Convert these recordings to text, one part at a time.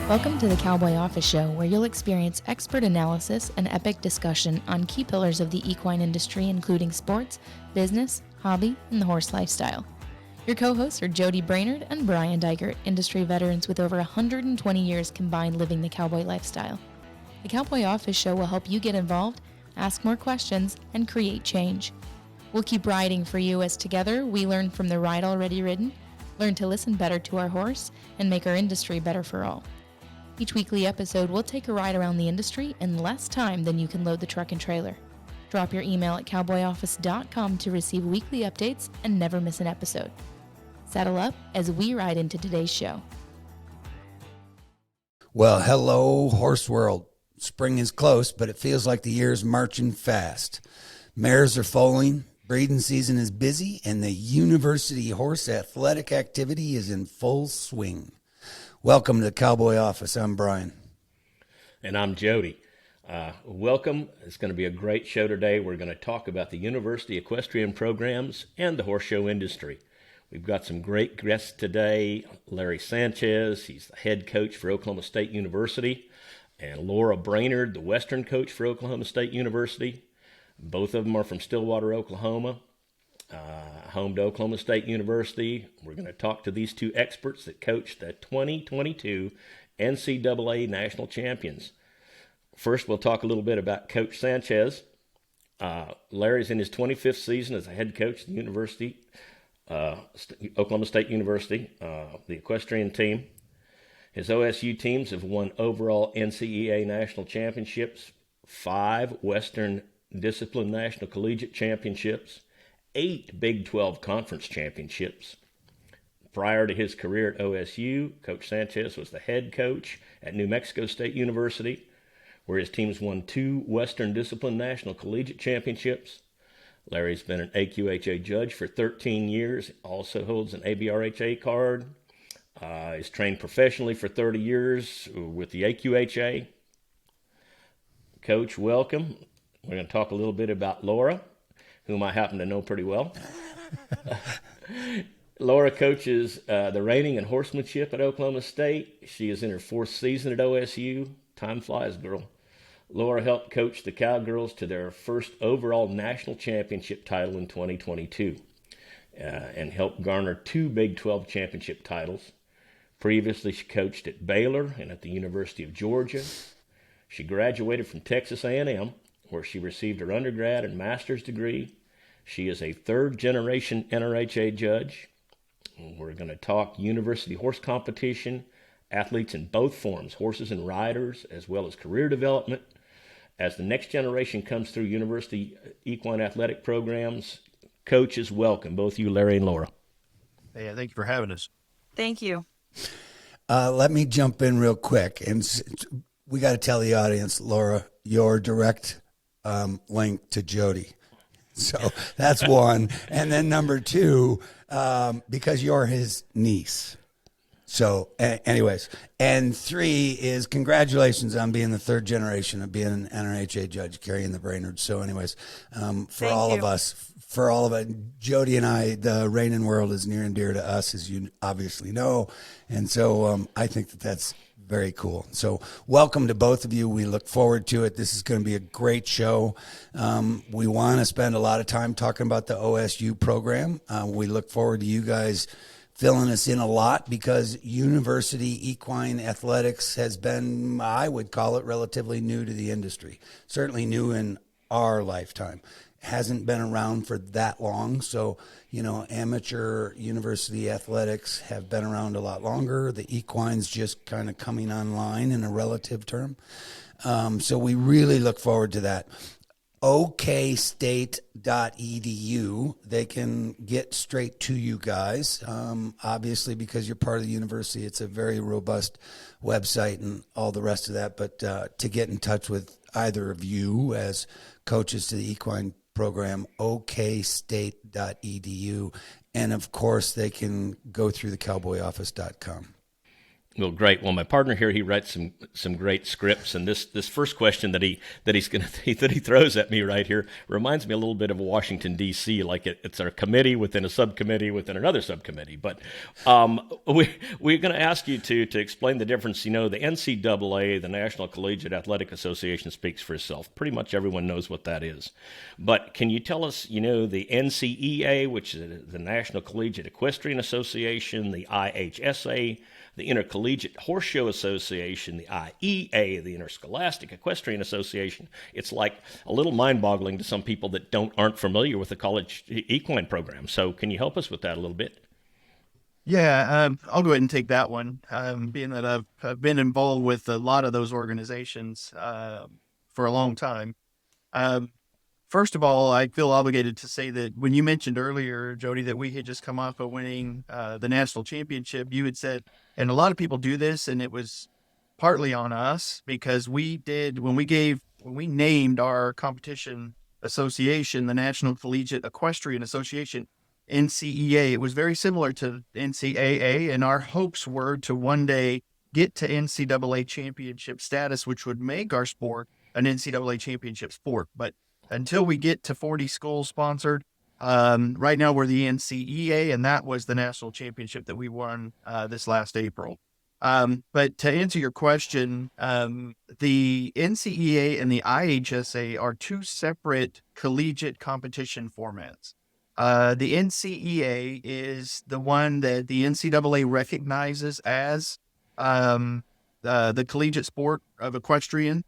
Welcome to the Cowboy Office Show, where you'll experience expert analysis and epic discussion on key pillars of the equine industry, including sports, business, hobby, and the horse lifestyle. Your co-hosts are Jody Brainerd and Brian Dykert, industry veterans with over 120 years combined living the cowboy lifestyle. The Cowboy Office Show will help you get involved, ask more questions, and create change. We'll keep riding for you as together we learn from the ride already ridden, learn to listen better to our horse, and make our industry better for all. Each weekly episode will take a ride around the industry in less time than you can load the truck and trailer. Drop your email at cowboyoffice.com to receive weekly updates and never miss an episode. Saddle up as we ride into today's show. Well, hello, horse world. Spring is close, but it feels like the year's marching fast. Mares are foaling, breeding season is busy, and the university horse athletic activity is in full swing. Welcome to the Cowboy Office. I'm Brian. And I'm Jody. Welcome. It's going to be a great show today. We're going to talk about the university equestrian programs and the horse show industry. We've got some great guests today. Larry Sanchez, he's the head coach for Oklahoma State University, and Laura Brainerd, the Western coach for Oklahoma State University. Both of them are from Stillwater, Oklahoma, home to Oklahoma State University. We're going to talk to these two experts that coached the 2022 NCAA national champions. First, we'll talk a little bit about Coach Sanchez. Larry's in his 25th season as a head coach at the university, Oklahoma State University, the equestrian team. His OSU teams have won overall NCAA national championships, 5 Western Discipline National Collegiate Championships, 8 Big 12 Conference Championships. Prior to his career at OSU, Coach Sanchez was the head coach at New Mexico State University, where his teams won 2 Western Discipline National Collegiate Championships. Larry's been an AQHA judge for 13 years, also holds an ABRHA card. He's trained professionally for 30 years with the AQHA. Coach, welcome. We're going to talk a little bit about Laura, whom I happen to know pretty well. Laura coaches the reining and horsemanship at Oklahoma State. She is in her 4th season at OSU. Time flies, girl. Laura helped coach the Cowgirls to their first overall national championship title in 2022 and helped garner 2 Big 12 championship titles. Previously, she coached at Baylor and at the University of Georgia. She graduated from Texas A&M, where she received her undergrad and master's degree. She is a 3rd-generation NRHA judge. We're going to talk university horse competition, athletes in both forms, horses and riders, as well as career development. As the next generation comes through university equine athletic programs, coaches, welcome, both you, Larry and Laura. Hey, thank you for having us. Thank you. Let me jump in real quick. And we got to tell the audience, Laura, your direct link to Jody. So that's one. And then number 2, because you're his niece. So anyways, and 3 is congratulations on being the 3rd generation of being an NRHA judge, carrying the Brainerd. So anyways, for all of us, Jody and I, the reining world is near and dear to us, as you obviously know. And so I think that's very cool. So welcome to both of you. We look forward to it. This is going to be a great show. We want to spend a lot of time talking about the OSU program. We look forward to you guys filling us in a lot because university equine athletics has been, I would call it, relatively new to the industry. Certainly new in our lifetime. Hasn't been around for that long. So, amateur university athletics have been around a lot longer. The equine's just kind of coming online in a relative term. So we really look forward to that. okstate.edu. They can get straight to you guys. Obviously, because you're part of the university, it's a very robust website and all the rest of that. But to get in touch with either of you as coaches to the equine program, okstate.edu. And, of course, they can go through the cowboyoffice.com. Well, great. Well, my partner here, he writes some great scripts, and this first question that he's gonna that he throws at me right here reminds me a little bit of Washington D.C. Like it's a committee within a subcommittee within another subcommittee. But we're going to ask you to explain the difference. You know, the NCAA, the National Collegiate Athletic Association, speaks for itself. Pretty much everyone knows what that is. But can you tell us, you know, the NCEA, which is the National Collegiate Equestrian Association, the IHSA, the Intercollegiate Horse Show Association, the IEA, the Interscholastic Equestrian Association. It's like a little mind-boggling to some people that aren't familiar with the college equine program. So can you help us with that a little bit? Yeah, I'll go ahead and take that one. Being that I've been involved with a lot of those organizations for a long time. First of all, I feel obligated to say that when you mentioned earlier, Jody, that we had just come off of winning the national championship, you had said, and a lot of people do this, and it was partly on us because when we named our competition association, the National Collegiate Equestrian Association, NCEA, it was very similar to NCAA, and our hopes were to one day get to NCAA championship status, which would make our sport an NCAA championship sport. But until we get to 40 schools sponsored, right now we're the NCEA, and that was the national championship that we won this last April. But to answer your question, the NCEA and the IHSA are two separate collegiate competition formats. The NCEA is the one that the NCAA recognizes as the collegiate sport of equestrian.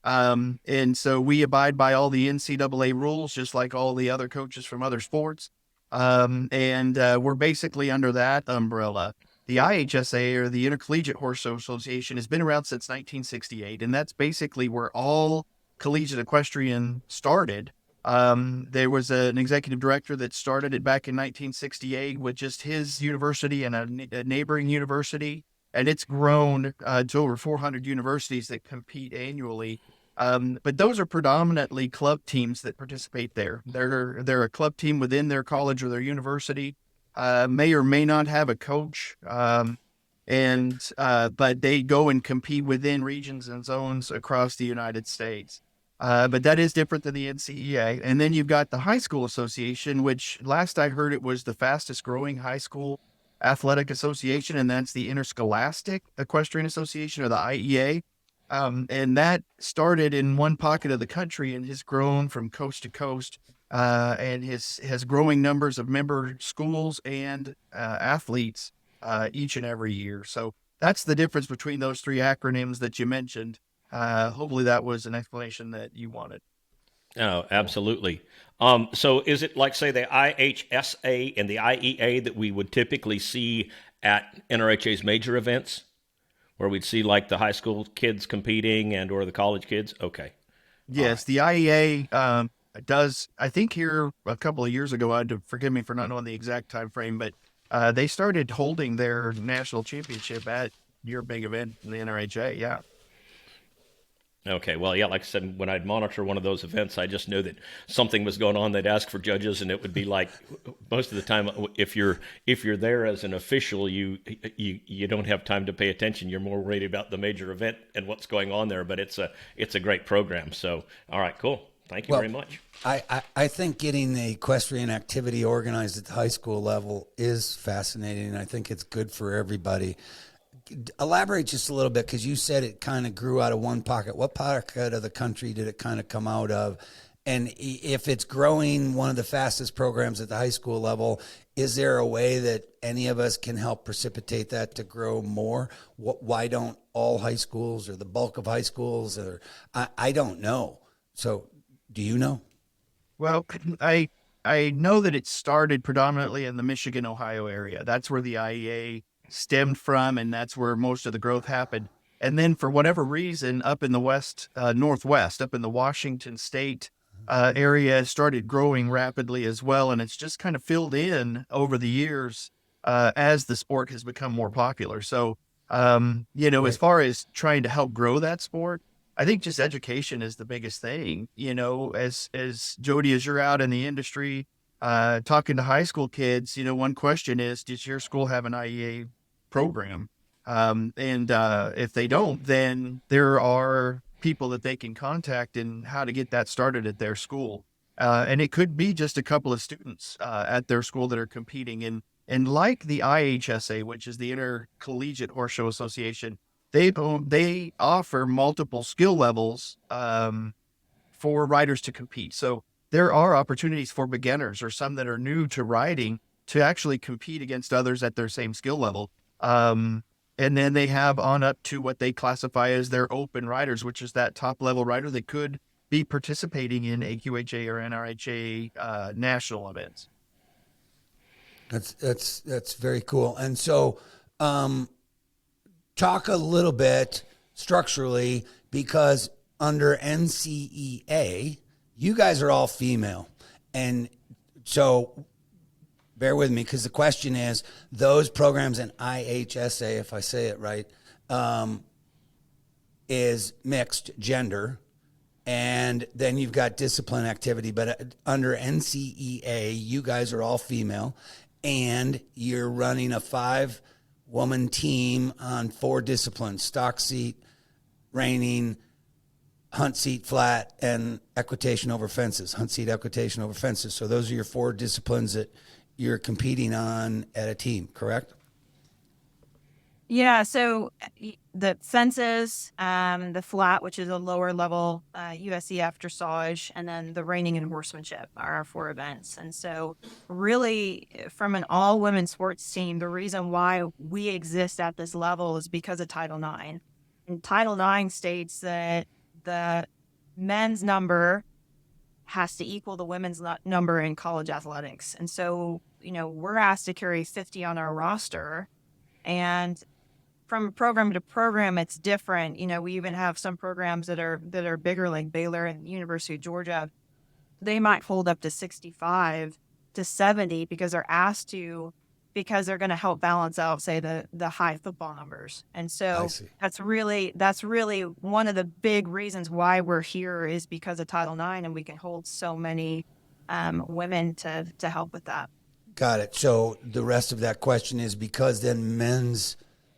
And so we abide by all the NCAA rules, just like all the other coaches from other sports. And we're basically under that umbrella. The IHSA, or the Intercollegiate Horse Show Association, has been around since 1968, and that's basically where all collegiate equestrian started. There was an executive director that started it back in 1968 with just his university and a neighboring university, and it's grown to over 400 universities that compete annually. But those are predominantly club teams that participate there. They're a club team within their college or their university, may or may not have a coach, but they go and compete within regions and zones across the United States. But that is different than the NCEA. And then you've got the High School Association, which last I heard it was the fastest growing high school athletic association, and that's the Interscholastic Equestrian Association, or the IEA. And that started in one pocket of the country and has grown from coast to coast, and has growing numbers of member schools and athletes each and every year. So that's the difference between those three acronyms that you mentioned. Hopefully that was an explanation that you wanted. Oh, absolutely. So is it like, say, the IHSA and the IEA that we would typically see at NRHA's major events, where we'd see like the high school kids competing and or the college kids? Okay. Yes, the IEA does. I think here a couple of years ago, forgive me for not knowing the exact time frame, but they started holding their national championship at your big event in the NRHA. Yeah. Okay, well, yeah, like I said, when I'd monitor one of those events, I just knew that something was going on. They'd ask for judges, and it would be like, most of the time, if you're there as an official, you don't have time to pay attention. You're more worried about the major event and what's going on there. But it's a great program. So, all right, cool. Thank you very much. I think getting the equestrian activity organized at the high school level is fascinating, and I think it's good for everybody. Elaborate just a little bit, because you said it kind of grew out of one pocket. What pocket of the country did it kind of come out of? And if it's growing, one of the fastest programs at the high school level, is there a way that any of us can help precipitate that to grow more? Why don't all high schools, or the bulk of high schools, or I don't know. So do you know? Well, I know that it started predominantly in the Michigan, Ohio area. That's where the IEA stemmed from, and that's where most of the growth happened. And then for whatever reason, up in the northwest, up in the Washington state area, started growing rapidly as well. And it's just kind of filled in over the years as the sport has become more popular. So, Right. as far as trying to help grow that sport, I think just education is the biggest thing. As Jody, as you're out in the industry, talking to high school kids, one question is, does your school have an IEA program? If they don't, then there are people that they can contact and how to get that started at their school. And it could be just a couple of students at their school that are competing. And like the IHSA, which is the Intercollegiate Horse Show Association, they offer multiple skill levels for riders to compete. So there are opportunities for beginners or some that are new to riding to actually compete against others at their same skill level. And then they have on up to what they classify as their open riders, which is that top level rider that could be participating in AQHA or NRHA national events. That's very cool. And so, talk a little bit structurally, because under NCEA, you guys are all female, and so bear with me, because the question is, those programs in IHSA, if I say it right, is mixed gender, and then you've got discipline activity. But under NCEA, you guys are all female, and you're running a 5-woman team on 4 disciplines: stock seat, reining, hunt seat flat, and equitation over fences. Hunt seat, equitation over fences. So those are your 4 disciplines that you're competing on at a team, correct? Yeah, so the fences, the flat, which is a lower level USEF dressage, and then the reining and horsemanship are our 4 events. And so really, from an all-women sports team, the reason why we exist at this level is because of Title IX. And Title IX states that the men's number has to equal the women's number in college athletics. And so, we're asked to carry 50 on our roster. And from program to program, it's different. We even have some programs that are bigger, like Baylor and University of Georgia. They might hold up to 65 to 70 because they're asked to, because they're going to help balance out, say, the high football numbers. And so that's really one of the big reasons why we're here, is because of Title IX, and we can hold so many women to help with that. Got it. So the rest of that question is, because then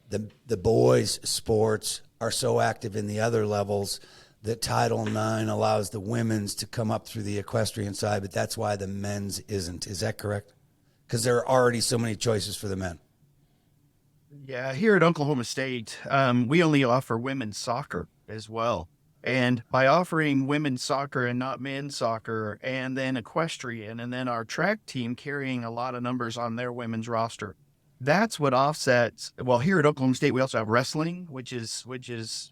the boys' sports are so active in the other levels that Title IX allows the women's to come up through the equestrian side, but that's why the men's isn't. Is that correct? Because there are already so many choices for the men. Yeah, here at Oklahoma State, we only offer women's soccer as well. And by offering women's soccer and not men's soccer, and then equestrian, and then our track team carrying a lot of numbers on their women's roster, that's what offsets. Well, here at Oklahoma State, we also have wrestling, which is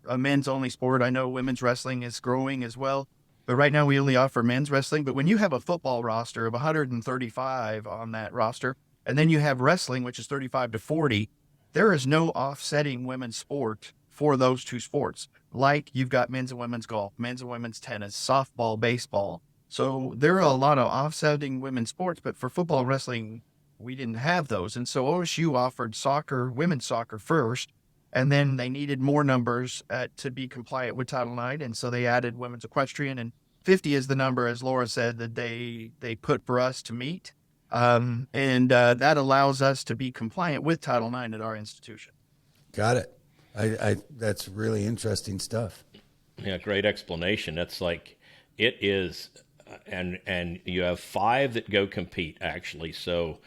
a men's only sport. I know women's wrestling is growing as well, but right now we only offer men's wrestling. But when you have a football roster of 135 on that roster, and then you have wrestling, which is 35 to 40, there is no offsetting women's sport for those 2 sports. Like you've got men's and women's golf, men's and women's tennis, softball, baseball. So there are a lot of offsetting women's sports, but for football and wrestling, we didn't have those. And so OSU offered soccer, women's soccer first, and then they needed more numbers to be compliant with Title IX. And so they added women's equestrian, and 50 is the number, as Laura said, that they put for us to meet. That allows us to be compliant with Title IX at our institution. Got it. I that's really interesting stuff. Yeah, great explanation. That's like, it is, and you have 5 that go compete, actually. So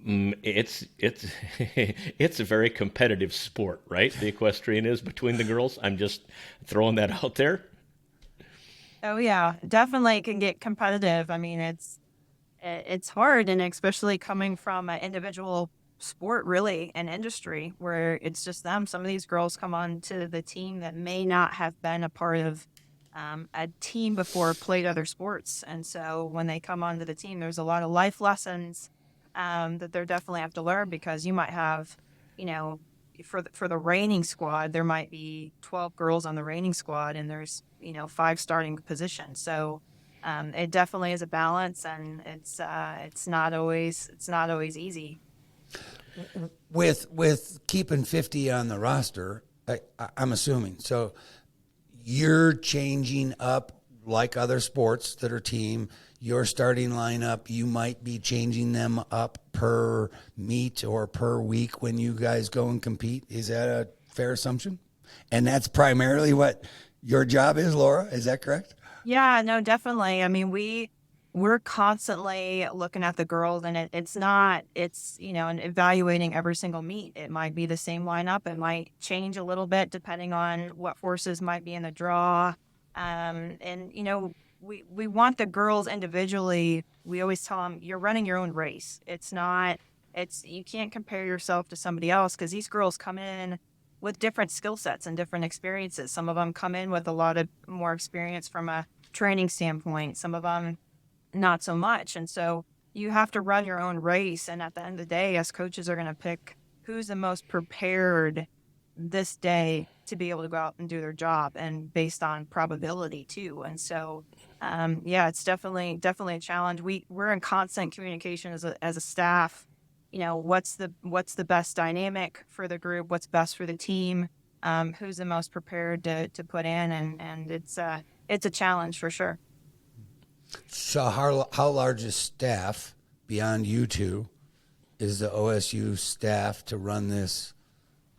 it's it's a very competitive sport, right? The equestrian is, between the girls. I'm just throwing that out there. Oh yeah, definitely can get competitive. I mean, it's hard, and especially coming from an individual sport, really, an industry where it's just them. Some of these girls come on to the team that may not have been a part of a team before, played other sports. And so when they come onto the team, there's a lot of life lessons that they definitely have to learn, because you might have, for the reining squad, there might be 12 girls on the reining squad, and there's, 5 starting positions. So it definitely is a balance, and it's not always easy. With keeping 50 on the roster, I'm assuming. So you're changing up like other sports that are team, your starting lineup, you might be changing them up per meet or per week when you guys go and compete. Is that a fair assumption? And that's primarily what your job is, Laura. Is that correct? Yeah, no, definitely. I mean, we're constantly looking at the girls, and it's and evaluating every single meet. It might be the same lineup. It might change a little bit depending on what forces might be in the draw. And we want the girls individually. We always tell them, you're running your own race. You can't compare yourself to somebody else, because these girls come in with different skill sets and different experiences. Some of them come in with a lot of more experience from a training standpoint. Some of them not so much. And so you have to run your own race. And at the end of the day, as coaches are going to pick who's the most prepared this day to be able to go out and do their job, and based on probability too. And so, it's definitely a challenge. We're in constant communication as a staff. What's the best dynamic for the group? What's best for the team? Who's the most prepared to put in? And it's a challenge for sure. So how large a staff beyond you two is the OSU staff to run this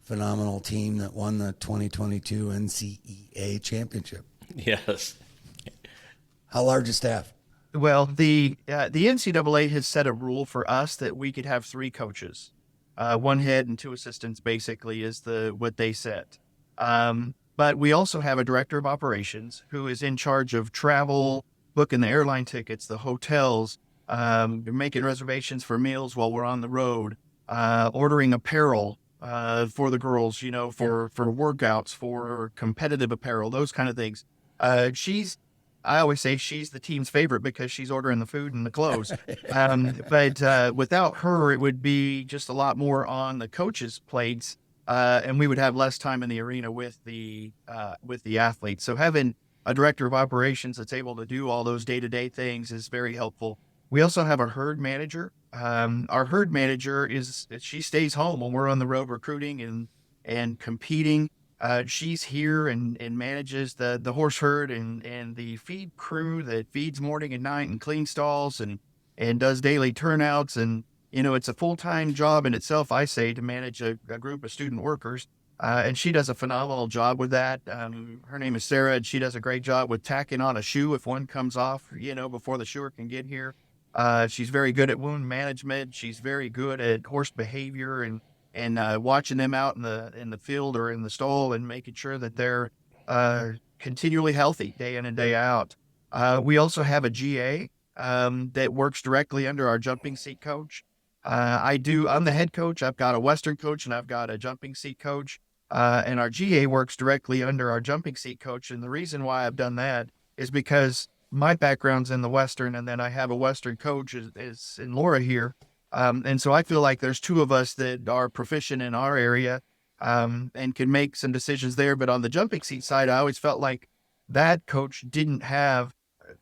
phenomenal team that won the 2022 NCEA championship? Yes. How large a staff? Well, the NCAA has set a rule for us that we could have 3 coaches, 1 head and 2 assistants. Basically, is what they set. But we also have a director of operations who is in charge of travel, booking the airline tickets, the hotels, making reservations for meals while we're on the road, ordering apparel for the girls, for workouts, for competitive apparel, those kind of things. I always say she's the team's favorite because she's ordering the food and the clothes. But without her, it would be just a lot more on the coaches' plates, and we would have less time in the arena with the athletes. So having a director of operations that's able to do all those day-to-day things is very helpful. We also have a herd manager. Our herd manager she stays home when we're on the road recruiting and competing. She's here and manages the horse herd and the feed crew that feeds morning and night and cleans stalls and does daily turnouts. And, it's a full-time job in itself, I say, to manage a group of student workers. And she does a phenomenal job with that. Her name is Sarah, and she does a great job with tacking on a shoe if one comes off, before the shoer can get here. She's very good at wound management. She's very good at horse behavior and watching them out in the field or in the stall and making sure that they're continually healthy day in and day out. We also have a GA that works directly under our jumping seat coach. I'm the head coach. I've got a Western coach and I've got a jumping seat coach. And our GA works directly under our jumping seat coach. And the reason why I've done that is because my background's in the Western, and then I have a Western coach is in Laura here. And so I feel like there's 2 of us that are proficient in our area, and can make some decisions there. But on the jumping seat side, I always felt like that coach didn't have,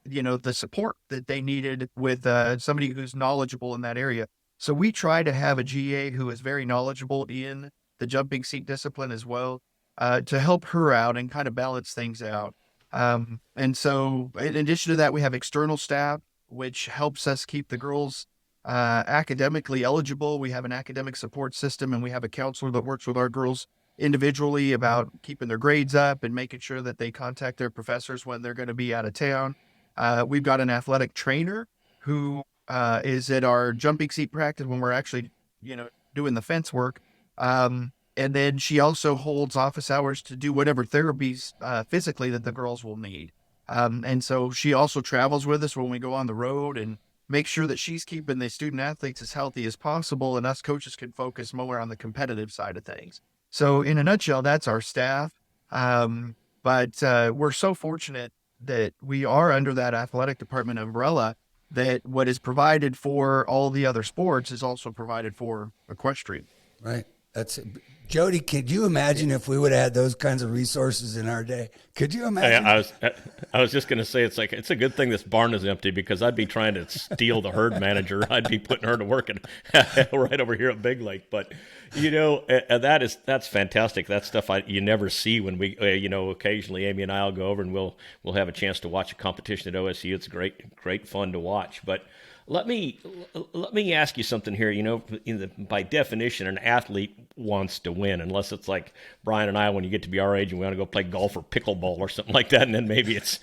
the support that they needed with somebody who's knowledgeable in that area. So we try to have a GA who is very knowledgeable in the jumping seat discipline as well, to help her out and kind of balance things out. And so in addition to that, we have external staff, which helps us keep the girls academically eligible. We have an academic support system, and we have a counselor that works with our girls individually about keeping their grades up and making sure that they contact their professors when they're going to be out of town. We've got an athletic trainer who is at our jumping seat practice when we're actually, doing the fence work. And then she also holds office hours to do whatever therapies physically that the girls will need. And so she also travels with us when we go on the road and make sure that she's keeping the student athletes as healthy as possible, and us coaches can focus more on the competitive side of things. So in a nutshell, that's our staff. But we're so fortunate that we are under that athletic department umbrella, that what is provided for all the other sports is also provided for equestrian. Right. That's Jody. Could you imagine if we would have had those kinds of resources in our day? Could you imagine? I was just going to say it's a good thing this barn is empty, because I'd be trying to steal the herd manager. I'd be putting her to work right over here at Big Lake. But that's fantastic. That's stuff you never see when we occasionally Amy and I'll go over and we'll have a chance to watch a competition at OSU. It's great fun to watch. But let me ask you something here. By definition, an athlete wants to win, unless it's like Brian and I, when you get to be our age and we want to go play golf or pickleball or something like that, and then maybe it's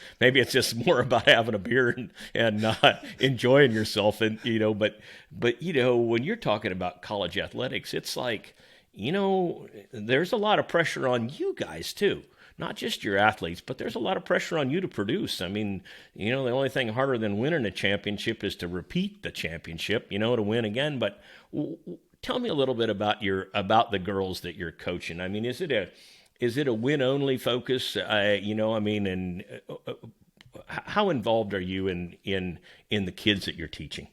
just more about having a beer and enjoying yourself. And but when you're talking about college athletics, it's like there's a lot of pressure on you guys too. Not just your athletes, but there's a lot of pressure on you to produce. I mean, the only thing harder than winning a championship is to repeat the championship, to win again. But tell me a little bit about the girls that you're coaching. I mean, is it a win only focus? And how involved are you in the kids that you're teaching?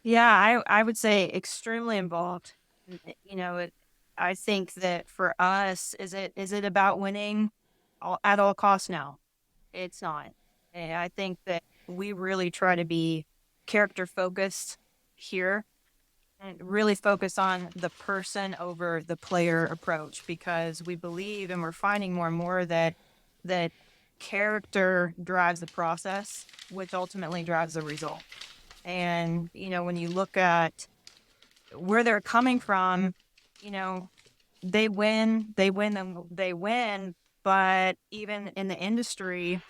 Yeah, I would say extremely involved. I think that for us, is it about winning at all costs? No, it's not. And I think that we really try to be character focused here and really focus on the person over the player approach, because we believe, and we're finding more and more that character drives the process, which ultimately drives the result. And, when you look at where they're coming from, they win, but even in the industry,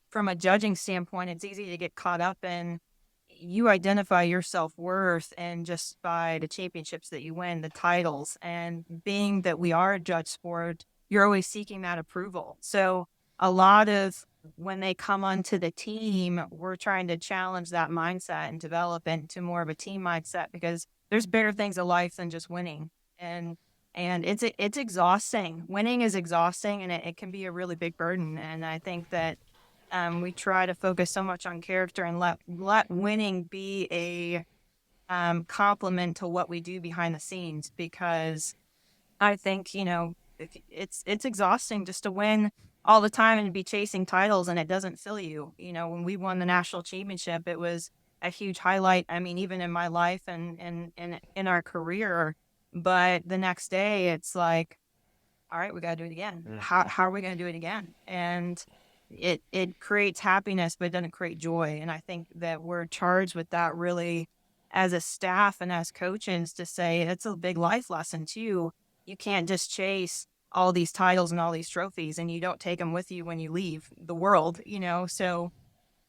from a judging standpoint, it's easy to get caught up in, you identify your self-worth and just by the championships that you win, the titles, and being that we are a judge sport, you're always seeking that approval. So a lot of when they come onto the team, we're trying to challenge that mindset and develop into more of a team mindset, because there's bigger things in life than just winning. And it's exhausting. Winning is exhausting, and it can be a really big burden. And I think that we try to focus so much on character and let winning be a complement to what we do behind the scenes, because I think, it's exhausting just to win all the time and be chasing titles, and it doesn't fill you. When we won the national championship, it was a huge highlight. I mean, even in my life and in our career. But the next day, it's like, all right, we got to do it again. How are we going to do it again? And it creates happiness, but it doesn't create joy. And I think that we're charged with that really as a staff and as coaches, to say it's a big life lesson too. You can't just chase all these titles and all these trophies and you don't take them with you when you leave the world, so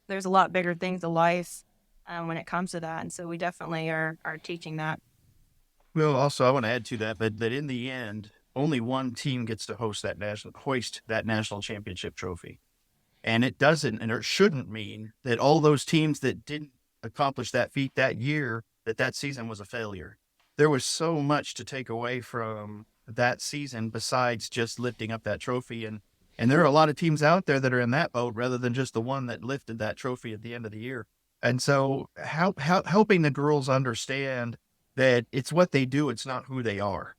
there's a lot bigger things to life when it comes to that. And so we definitely are teaching that. Well, also, I want to add to that, but that in the end, only one team gets to hoist that national championship trophy. And it doesn't, and it shouldn't mean that all those teams that didn't accomplish that feat that year, that season was a failure. There was so much to take away from that season besides just lifting up that trophy. And there are a lot of teams out there that are in that boat rather than just the one that lifted that trophy at the end of the year. And so helping the girls understand that it's what they do, it's not who they are.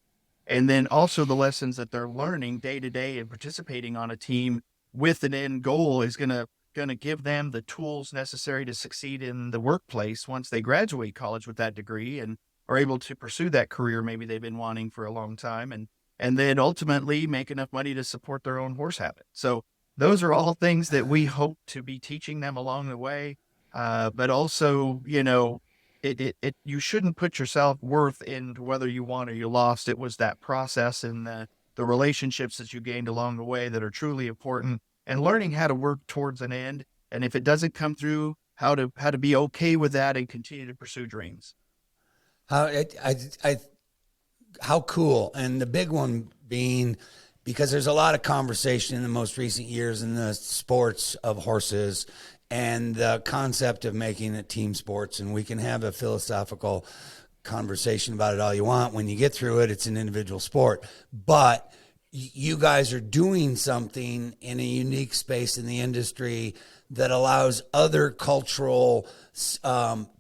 And then also the lessons that they're learning day to day and participating on a team with an end goal is going to give them the tools necessary to succeed in the workplace once they graduate college with that degree and are able to pursue that career maybe they've been wanting for a long time, and then ultimately make enough money to support their own horse habit. So those are all things that we hope to be teaching them along the way. But also, you shouldn't put your self-worth into whether you won or you lost. It was that process and the relationships that you gained along the way that are truly important, and learning how to work towards an end. And if it doesn't come through, how to be okay with that and continue to pursue dreams. How cool. And the big one being, because there's a lot of conversation in the most recent years in the sports of horses and the concept of making it team sports. And we can have a philosophical conversation about it all you want. When you get through it, it's an individual sport. But you guys are doing something in a unique space in the industry that allows other cultural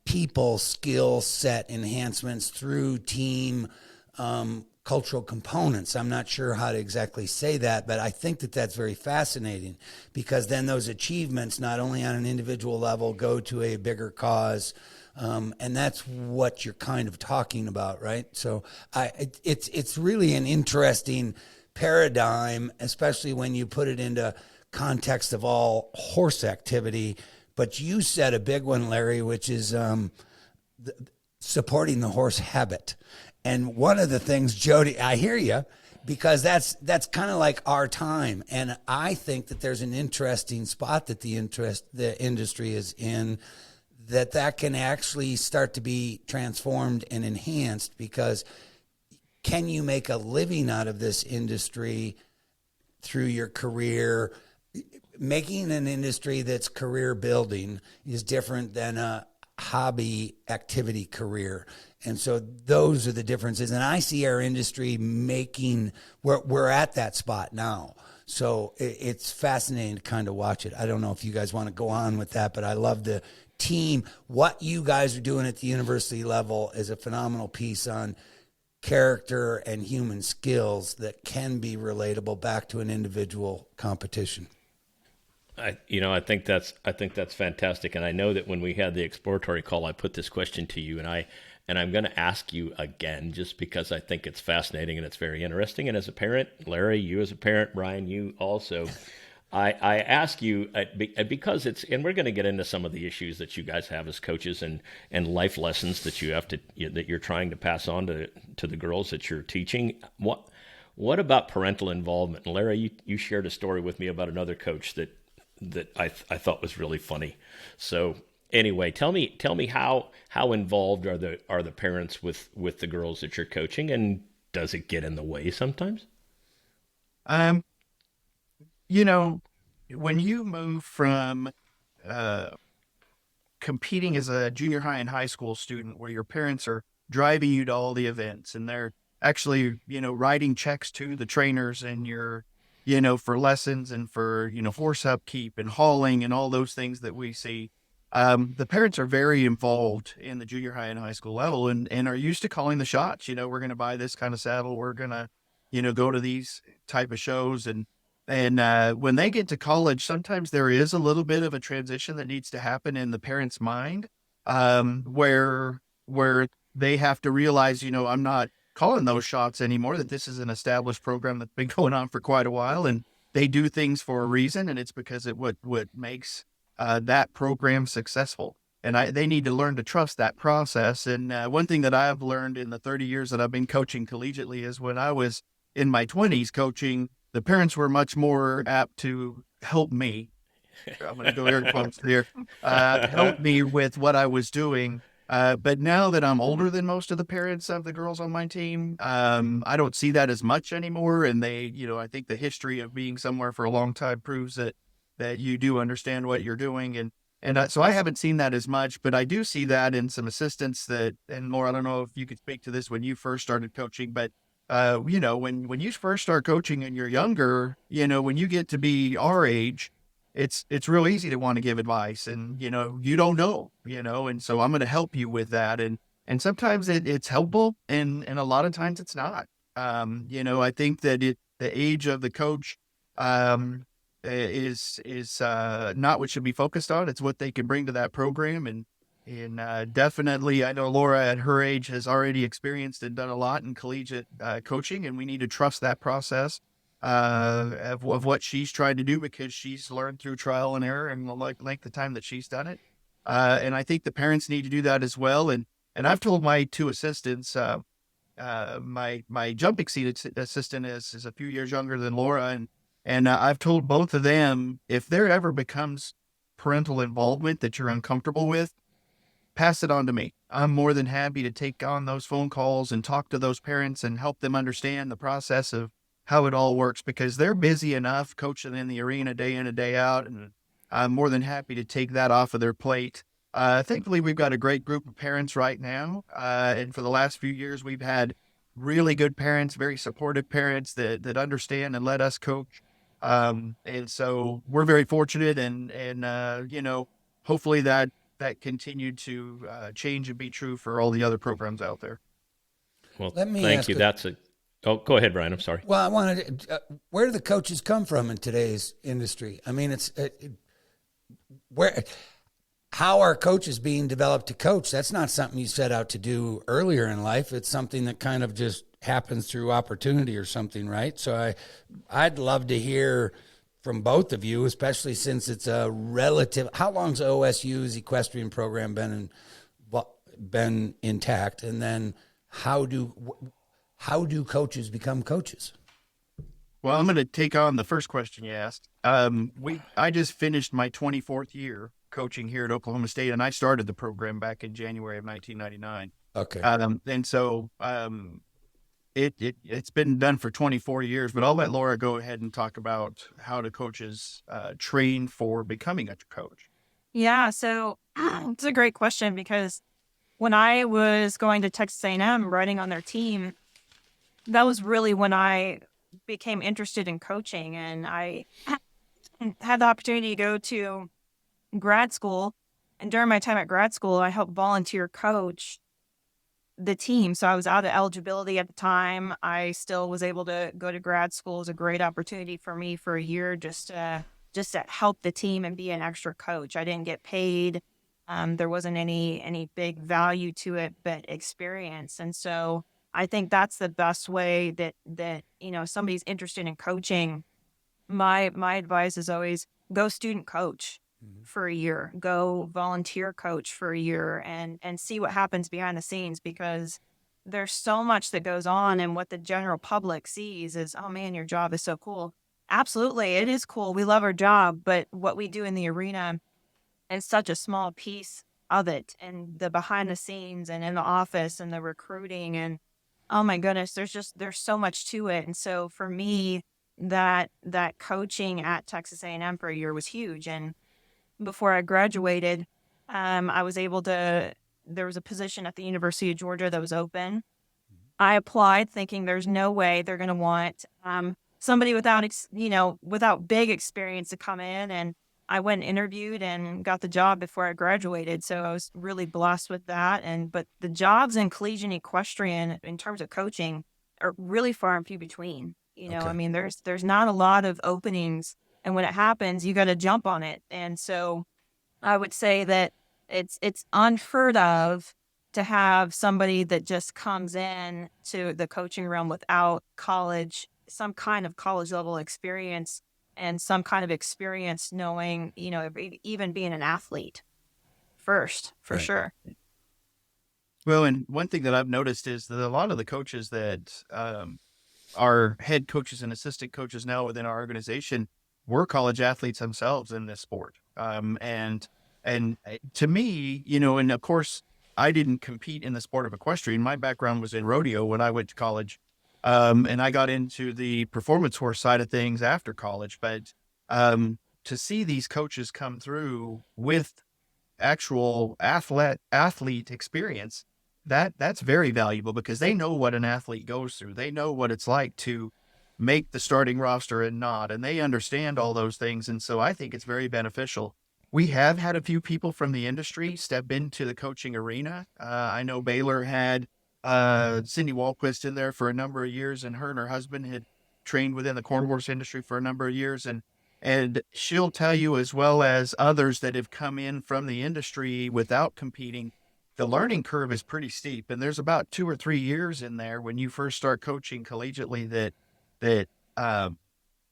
people skill set enhancements through team cultural components. I'm not sure how to exactly say that, but I think that that's very fascinating, because then those achievements, not only on an individual level, go to a bigger cause. And that's what you're kind of talking about, right? So it's really an interesting paradigm, especially when you put it into context of all horse activity. But you said a big one, Larry, which is supporting the horse habit. And one of the things, Jody, I hear you, because that's kind of like our time. And I think that there's an interesting spot that the industry is in, that can actually start to be transformed and enhanced, because can you make a living out of this industry through your career? Making an industry that's career building is different than a hobby activity career. And so those are the differences. And I see our industry we're at that spot now. So it's fascinating to kind of watch it. I don't know if you guys want to go on with that, but I love the team. What you guys are doing at the university level is a phenomenal piece on character and human skills that can be relatable back to an individual competition. I think that's fantastic. And I know that when we had the exploratory call, I put this question to you, and I'm going to ask you again, just because I think it's fascinating and it's very interesting. And as a parent, Larry, you as a parent, Brian, you also, I ask you because and we're going to get into some of the issues that you guys have as coaches and life lessons that that you're trying to pass on to the girls that you're teaching. What about parental involvement? And Larry, you shared a story with me about another coach that I thought was really funny. So anyway, tell me how involved are the parents with the girls that you're coaching, and does it get in the way sometimes? When you move from competing as a junior high and high school student, where your parents are driving you to all the events and they're actually, writing checks to the trainers, and you're, for lessons and for, horse upkeep and hauling and all those things that we see. The parents are very involved in the junior high and high school level, and are used to calling the shots. We're going to buy this kind of saddle. We're going to, go to these type of shows. And when they get to college, sometimes there is a little bit of a transition that needs to happen in the parent's mind, where they have to realize, I'm not calling those shots anymore, that this is an established program that's been going on for quite a while, and they do things for a reason, and it's because it what makes that program successful. And they need to learn to trust that process. And one thing that I've learned in the 30 years that I've been coaching collegiately is, when I was in my 20s coaching, the parents were much more apt to help me. I'm going to go air quotes here. Help me with what I was doing. But now that I'm older than most of the parents of the girls on my team, I don't see that as much anymore. And I think the history of being somewhere for a long time proves that you do understand what you're doing. And so I haven't seen that as much, but I do see that in some assistants and Laura, I don't know if you could speak to this when you first started coaching, but when you first start coaching and you're younger, when you get to be our age, it's real easy to want to give advice, and, you don't know, and so I'm going to help you with that. And sometimes it's helpful, and a lot of times it's not. I think that the age of the coach, is not what should be focused on. It's what they can bring to that program. And definitely, I know Laura at her age has already experienced and done a lot in collegiate coaching, and we need to trust that process of what she's trying to do, because she's learned through trial and error and the length of time that she's done it. And I think the parents need to do that as well. And I've told my two assistants, my jumping seat assistant is a few years younger than Laura, and I've told both of them, if there ever becomes parental involvement that you're uncomfortable with, pass it on to me. I'm more than happy to take on those phone calls and talk to those parents and help them understand the process of how it all works, because they're busy enough coaching in the arena day in and day out. And I'm more than happy to take that off of their plate. Thankfully, we've got a great group of parents right now. And for the last few years, we've had really good parents, very supportive parents that understand and let us coach. And so we're very fortunate, and you know, hopefully that continued to change and be true for all the other programs out there. Well, Let me thank ask you. a- That's a. Oh, go ahead, Brian. I'm sorry. Well, I wanted where do the coaches come from in today's industry? I mean, where how are coaches being developed to coach? That's not something you set out to do earlier in life. It's something that kind of just happens through opportunity or something, right? So I'd love to hear from both of you, especially since it's a relative. How long's OSU's equestrian program been intact, and then how do coaches become coaches? Well, I'm going to take on the first question you asked. I just finished my 24th year coaching here at Oklahoma State, and I started the program back in January of 1999. Okay. And so it's been done for 24 years, but I'll let Laura go ahead and talk about how the coaches train for becoming a coach. Yeah, so it's a great question because when I was going to Texas A&M, writing on their team, that was really when I became interested in coaching, and I had the opportunity to go to grad school. And during my time at grad school, I helped volunteer coach the team. So I was out of eligibility at the time. I still was able to go to grad school. It was a great opportunity for me for a year just to help the team and be an extra coach. I didn't get paid. There wasn't any big value to it, but experience. And so I think that's the best way that you know, somebody's interested in coaching. My advice is always go student coach for a year, go volunteer coach for a year, and see what happens behind the scenes, because there's so much that goes on, and what the general public sees is, oh man, your job is so cool. Absolutely, it is cool. We love our job, but what we do in the arena is such a small piece of it, and the behind the scenes and in the office and the recruiting, and oh my goodness, there's so much to it. And so for me, that coaching at Texas A&M for a year was huge. And before I graduated, I was able to, there was a position at the University of Georgia that was open. I applied thinking there's no way they're going to want somebody without big experience to come in. And I went and interviewed and got the job before I graduated. So I was really blessed with that. But the jobs in collegiate equestrian in terms of coaching are really far and few between. Okay. I mean, there's not a lot of openings, and when it happens, you got to jump on it. And so I would say that it's unheard of to have somebody that just comes in to the coaching realm without some kind of college level experience and some kind of experience knowing, even being an athlete first, for Right. sure. Well, and one thing that I've noticed is that a lot of the coaches that are head coaches and assistant coaches now within our organization were college athletes themselves in this sport. And to me, and of course, I didn't compete in the sport of equestrian. My background was in rodeo when I went to college. And I got into the performance horse side of things after college. But to see these coaches come through with actual athlete experience, that's very valuable, because they know what an athlete goes through. They know what it's like to make the starting roster and not, and they understand all those things. And so I think it's very beneficial. We have had a few people from the industry step into the coaching arena. I know Baylor had Cindy Walquist in there for a number of years, and her husband had trained within the corn horse industry for a number of years. And she'll tell you, as well as others that have come in from the industry without competing, the learning curve is pretty steep. And there's about 2 or 3 years in there when you first start coaching collegiately that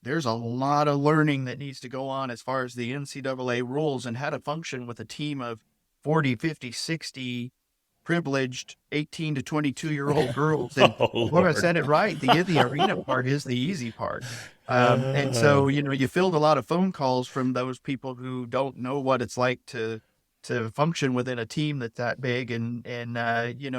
there's a lot of learning that needs to go on as far as the NCAA rules and how to function with a team of 40, 50, 60 privileged 18 to 22-year-old girls. And Laura said it right. The arena part is the easy part. And so, you field a lot of phone calls from those people who don't know what it's like to function within a team that's that big. And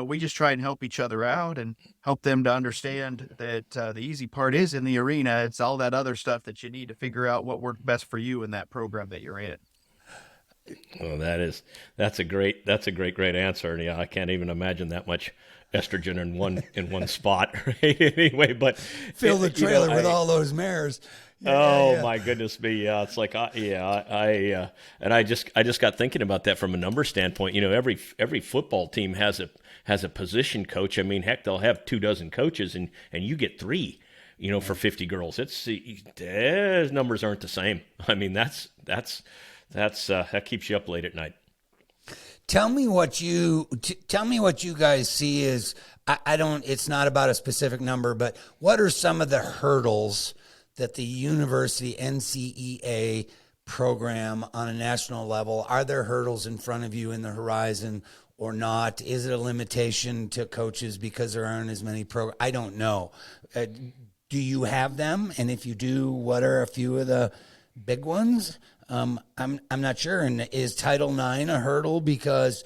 we just try and help each other out and help them to understand that the easy part is in the arena. It's all that other stuff that you need to figure out what worked best for you in that program that you're in. Well, that's a great answer. And yeah, I can't even imagine that much estrogen in one spot. Right? Anyway, but Fill the trailer with all those mares. Oh my goodness me! Yeah, it's like and I just got thinking about that from a number standpoint. Every football team has a position coach. I mean, heck, they'll have 24 coaches, and you get 3. For 50 girls, those numbers aren't the same. I mean, that keeps you up late at night. Tell me what you guys see as I don't. It's not about a specific number, but what are some of the hurdles that the university NCEA program on a national level? Are there hurdles in front of you in the horizon or not? Is it a limitation to coaches because there aren't as many I don't know. Do you have them? And if you do, what are a few of the big ones? I'm not sure. And is Title IX a hurdle? Because,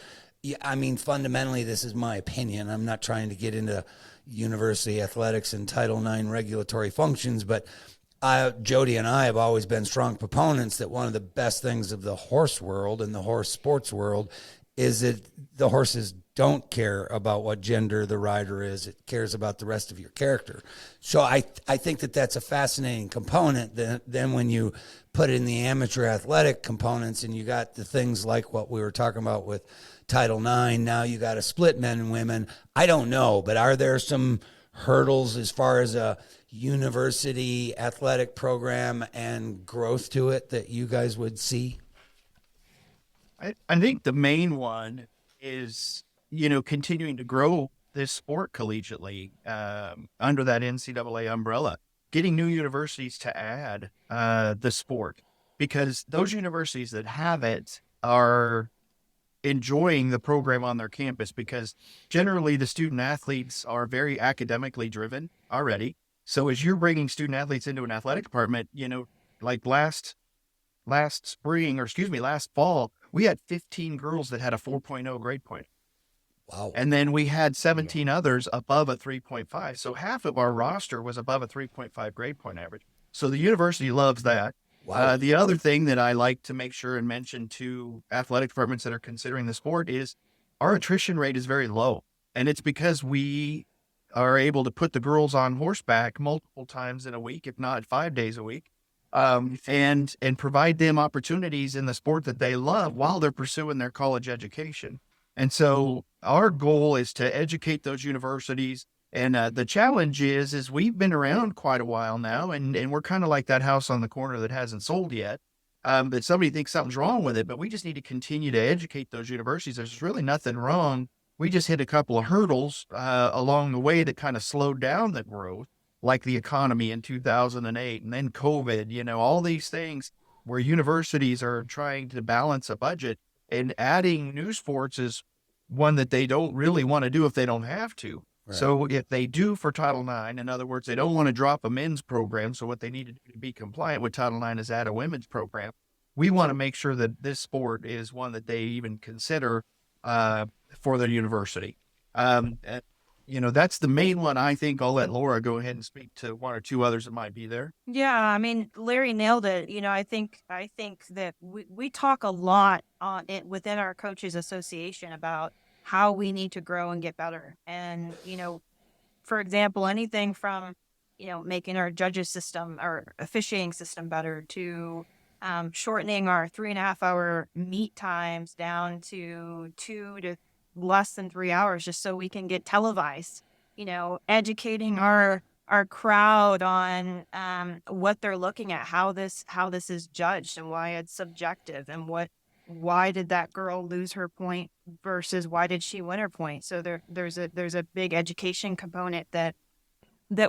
I mean, fundamentally, this is my opinion. I'm not trying to get into university athletics and Title IX regulatory functions, but Jody and I have always been strong proponents that one of the best things of the horse world and the horse sports world is that the horses don't care about what gender the rider is. It cares about the rest of your character. So I think that that's a fascinating component. Then when you put in the amateur athletic components and you got the things like what we were talking about with Title IX, now you got to split men and women. I don't know, but are there some hurdles as far as a university athletic program and growth to it that you guys would see? I think the main one is, continuing to grow this sport collegiately under that NCAA umbrella, getting new universities to add the sport, because those universities that have it are enjoying the program on their campus, because generally the student athletes are very academically driven already. So as you're bringing student athletes into an athletic department, like last fall, we had 15 girls that had a 4.0 grade point. Wow. And then we had 17 others above a 3.5. So half of our roster was above a 3.5 grade point average. So the university loves that. Wow. The other thing that I like to make sure and mention to athletic departments that are considering the sport is our attrition rate is very low. And it's because we are able to put the girls on horseback multiple times in a week, if not 5 days a week. And provide them opportunities in the sport that they love while they're pursuing their college education. And so our goal is to educate those universities. And the challenge is we've been around quite a while now, and we're kind of like that house on the corner that hasn't sold yet. That somebody thinks something's wrong with it, but we just need to continue to educate those universities. There's really nothing wrong. We just hit a couple of hurdles along the way that kind of slowed down the growth, like the economy in 2008 and then COVID, all these things where universities are trying to balance a budget, and adding new sports is one that they don't really want to do if they don't have to. Right. So if they do for Title IX, in other words, they don't want to drop a men's program. So what they need to do to be compliant with Title IX is add a women's program. We want to make sure that this sport is one that they even consider for their university. That's the main one. I think I'll let Laura go ahead and speak to one or two others that might be there. Yeah, I mean, Larry nailed it. I think that we talk a lot on it within our coaches association about how we need to grow and get better. And, for example, anything from, making our judges system or officiating system better to shortening our 3.5 hour meet times down to 2 to less than 3 hours, just so we can get televised, educating our crowd on what they're looking at, how this is judged and why it's subjective, and why did that girl lose her point versus why did she win her point. So there's a big education component that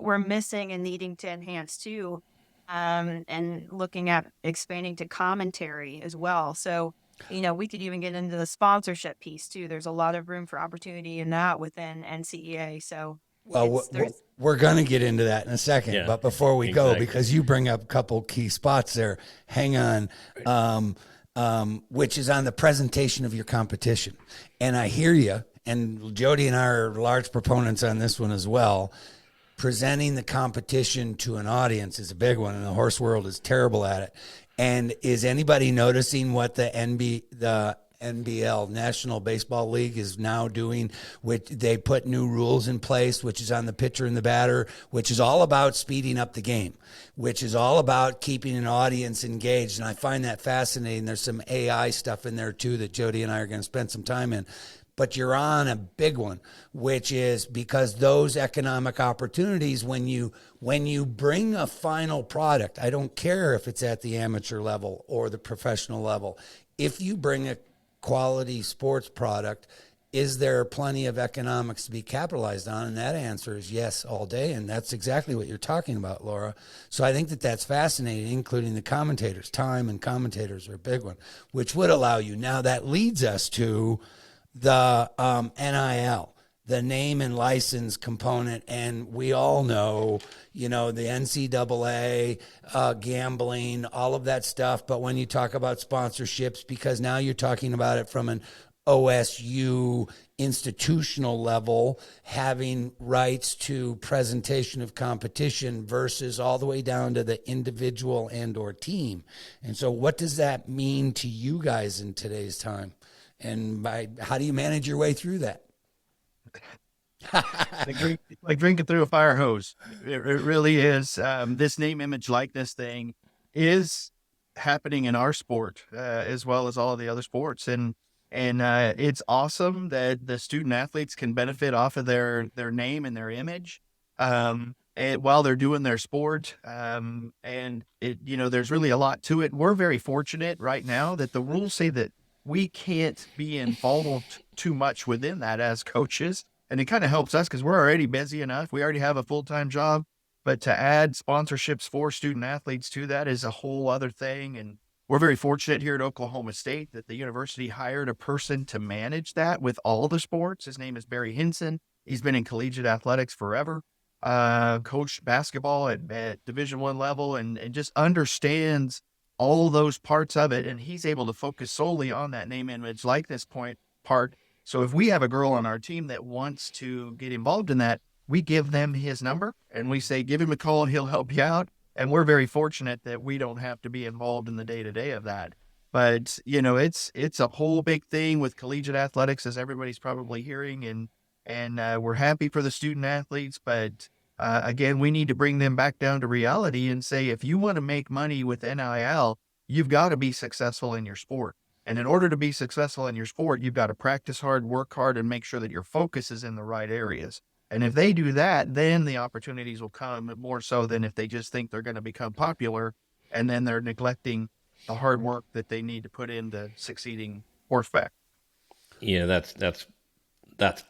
we're missing and needing to enhance too, and looking at expanding to commentary as well. So we could even get into the sponsorship piece too. There's a lot of room for opportunity in that within NCEA. So, we're going to get into that in a second. Yeah, but before we go, because you bring up a couple key spots there, hang on, which is on the presentation of your competition. And I hear you, and Jody and I are large proponents on this one as well. Presenting the competition to an audience is a big one, and the horse world is terrible at it. And is anybody noticing what the NBL, National Baseball League, is now doing? Which they put new rules in place, which is on the pitcher and the batter, which is all about speeding up the game, which is all about keeping an audience engaged. And I find that fascinating. There's some AI stuff in there too that Jody and I are going to spend some time in. But you're on a big one, which is because those economic opportunities, when you bring a final product, I don't care if it's at the amateur level or the professional level, if you bring a quality sports product, is there plenty of economics to be capitalized on? And that answer is yes, all day. And that's exactly what you're talking about, Laura. So I think that that's fascinating, including the commentators. Time and commentators are a big one, which would allow you. Now that leads us to the NIL, the name and license component. And we all know, the NCAA, gambling, all of that stuff. But when you talk about sponsorships, because now you're talking about it from an OSU institutional level, having rights to presentation of competition versus all the way down to the individual and or team. And so what does that mean to you guys in today's time? And how do you manage your way through that? like drinking through a fire hose. It really is. This name, image, likeness thing is happening in our sport as well as all of the other sports. And it's awesome that the student athletes can benefit off of their name and their image and while they're doing their sport. And there's really a lot to it. We're very fortunate right now that the rules say that we can't be involved too much within that as coaches. And it kind of helps us because we're already busy enough. We already have a full-time job, but to add sponsorships for student athletes to that is a whole other thing. And we're very fortunate here at Oklahoma State that the university hired a person to manage that with all the sports. His name is Barry Hinson. He's been in collegiate athletics forever, coached basketball at Division I level and just understands all those parts of it. And he's able to focus solely on that name, image, likeness part. So if we have a girl on our team that wants to get involved in that, we give them his number and we say, give him a call and he'll help you out. And we're very fortunate that we don't have to be involved in the day-to-day of that. But, it's a whole big thing with collegiate athletics, as everybody's probably hearing. And we're happy for the student athletes, but again, we need to bring them back down to reality and say, if you want to make money with NIL, you've got to be successful in your sport. And in order to be successful in your sport, you've got to practice hard, work hard, and make sure that your focus is in the right areas. And if they do that, then the opportunities will come more so than if they just think they're going to become popular and then they're neglecting the hard work that they need to put into succeeding horseback. Yeah, that's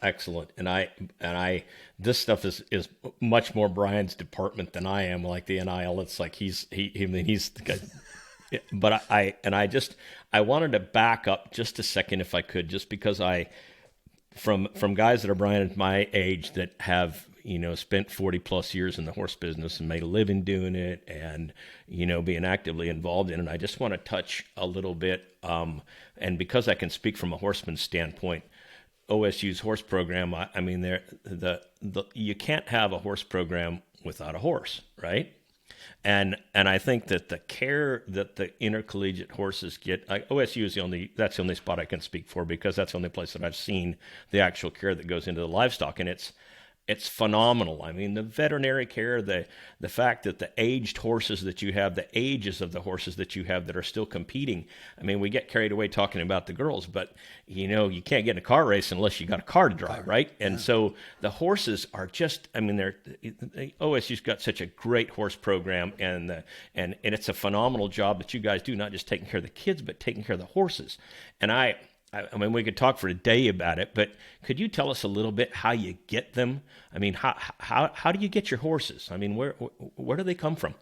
excellent. And this stuff is much more Brian's department than I am. Like the NIL, it's like he's the guy. But I wanted to back up just a second if I could, just because from guys that are Brian at my age that have, spent 40 plus years in the horse business and made a living doing it and, being actively involved in it. I just want to touch a little bit. And because I can speak from a horseman's standpoint, OSU's horse program, you can't have a horse program without a horse, right? And I think that the care that the intercollegiate horses get, OSU is that's the only spot I can speak for, because that's the only place that I've seen the actual care that goes into the livestock, and it's phenomenal. I mean, the veterinary care, the fact that the aged horses that you have, the ages of the horses that you have that are still competing. I mean, we get carried away talking about the girls, but you can't get in a car race unless you got a car to drive, right? And so the horses are just, OSU's got such a great horse program, and it's a phenomenal job that you guys do, not just taking care of the kids, but taking care of the horses. And I mean, we could talk for a day about it, but could you tell us a little bit how you get them? I mean, how do you get your horses? I mean, where do they come from?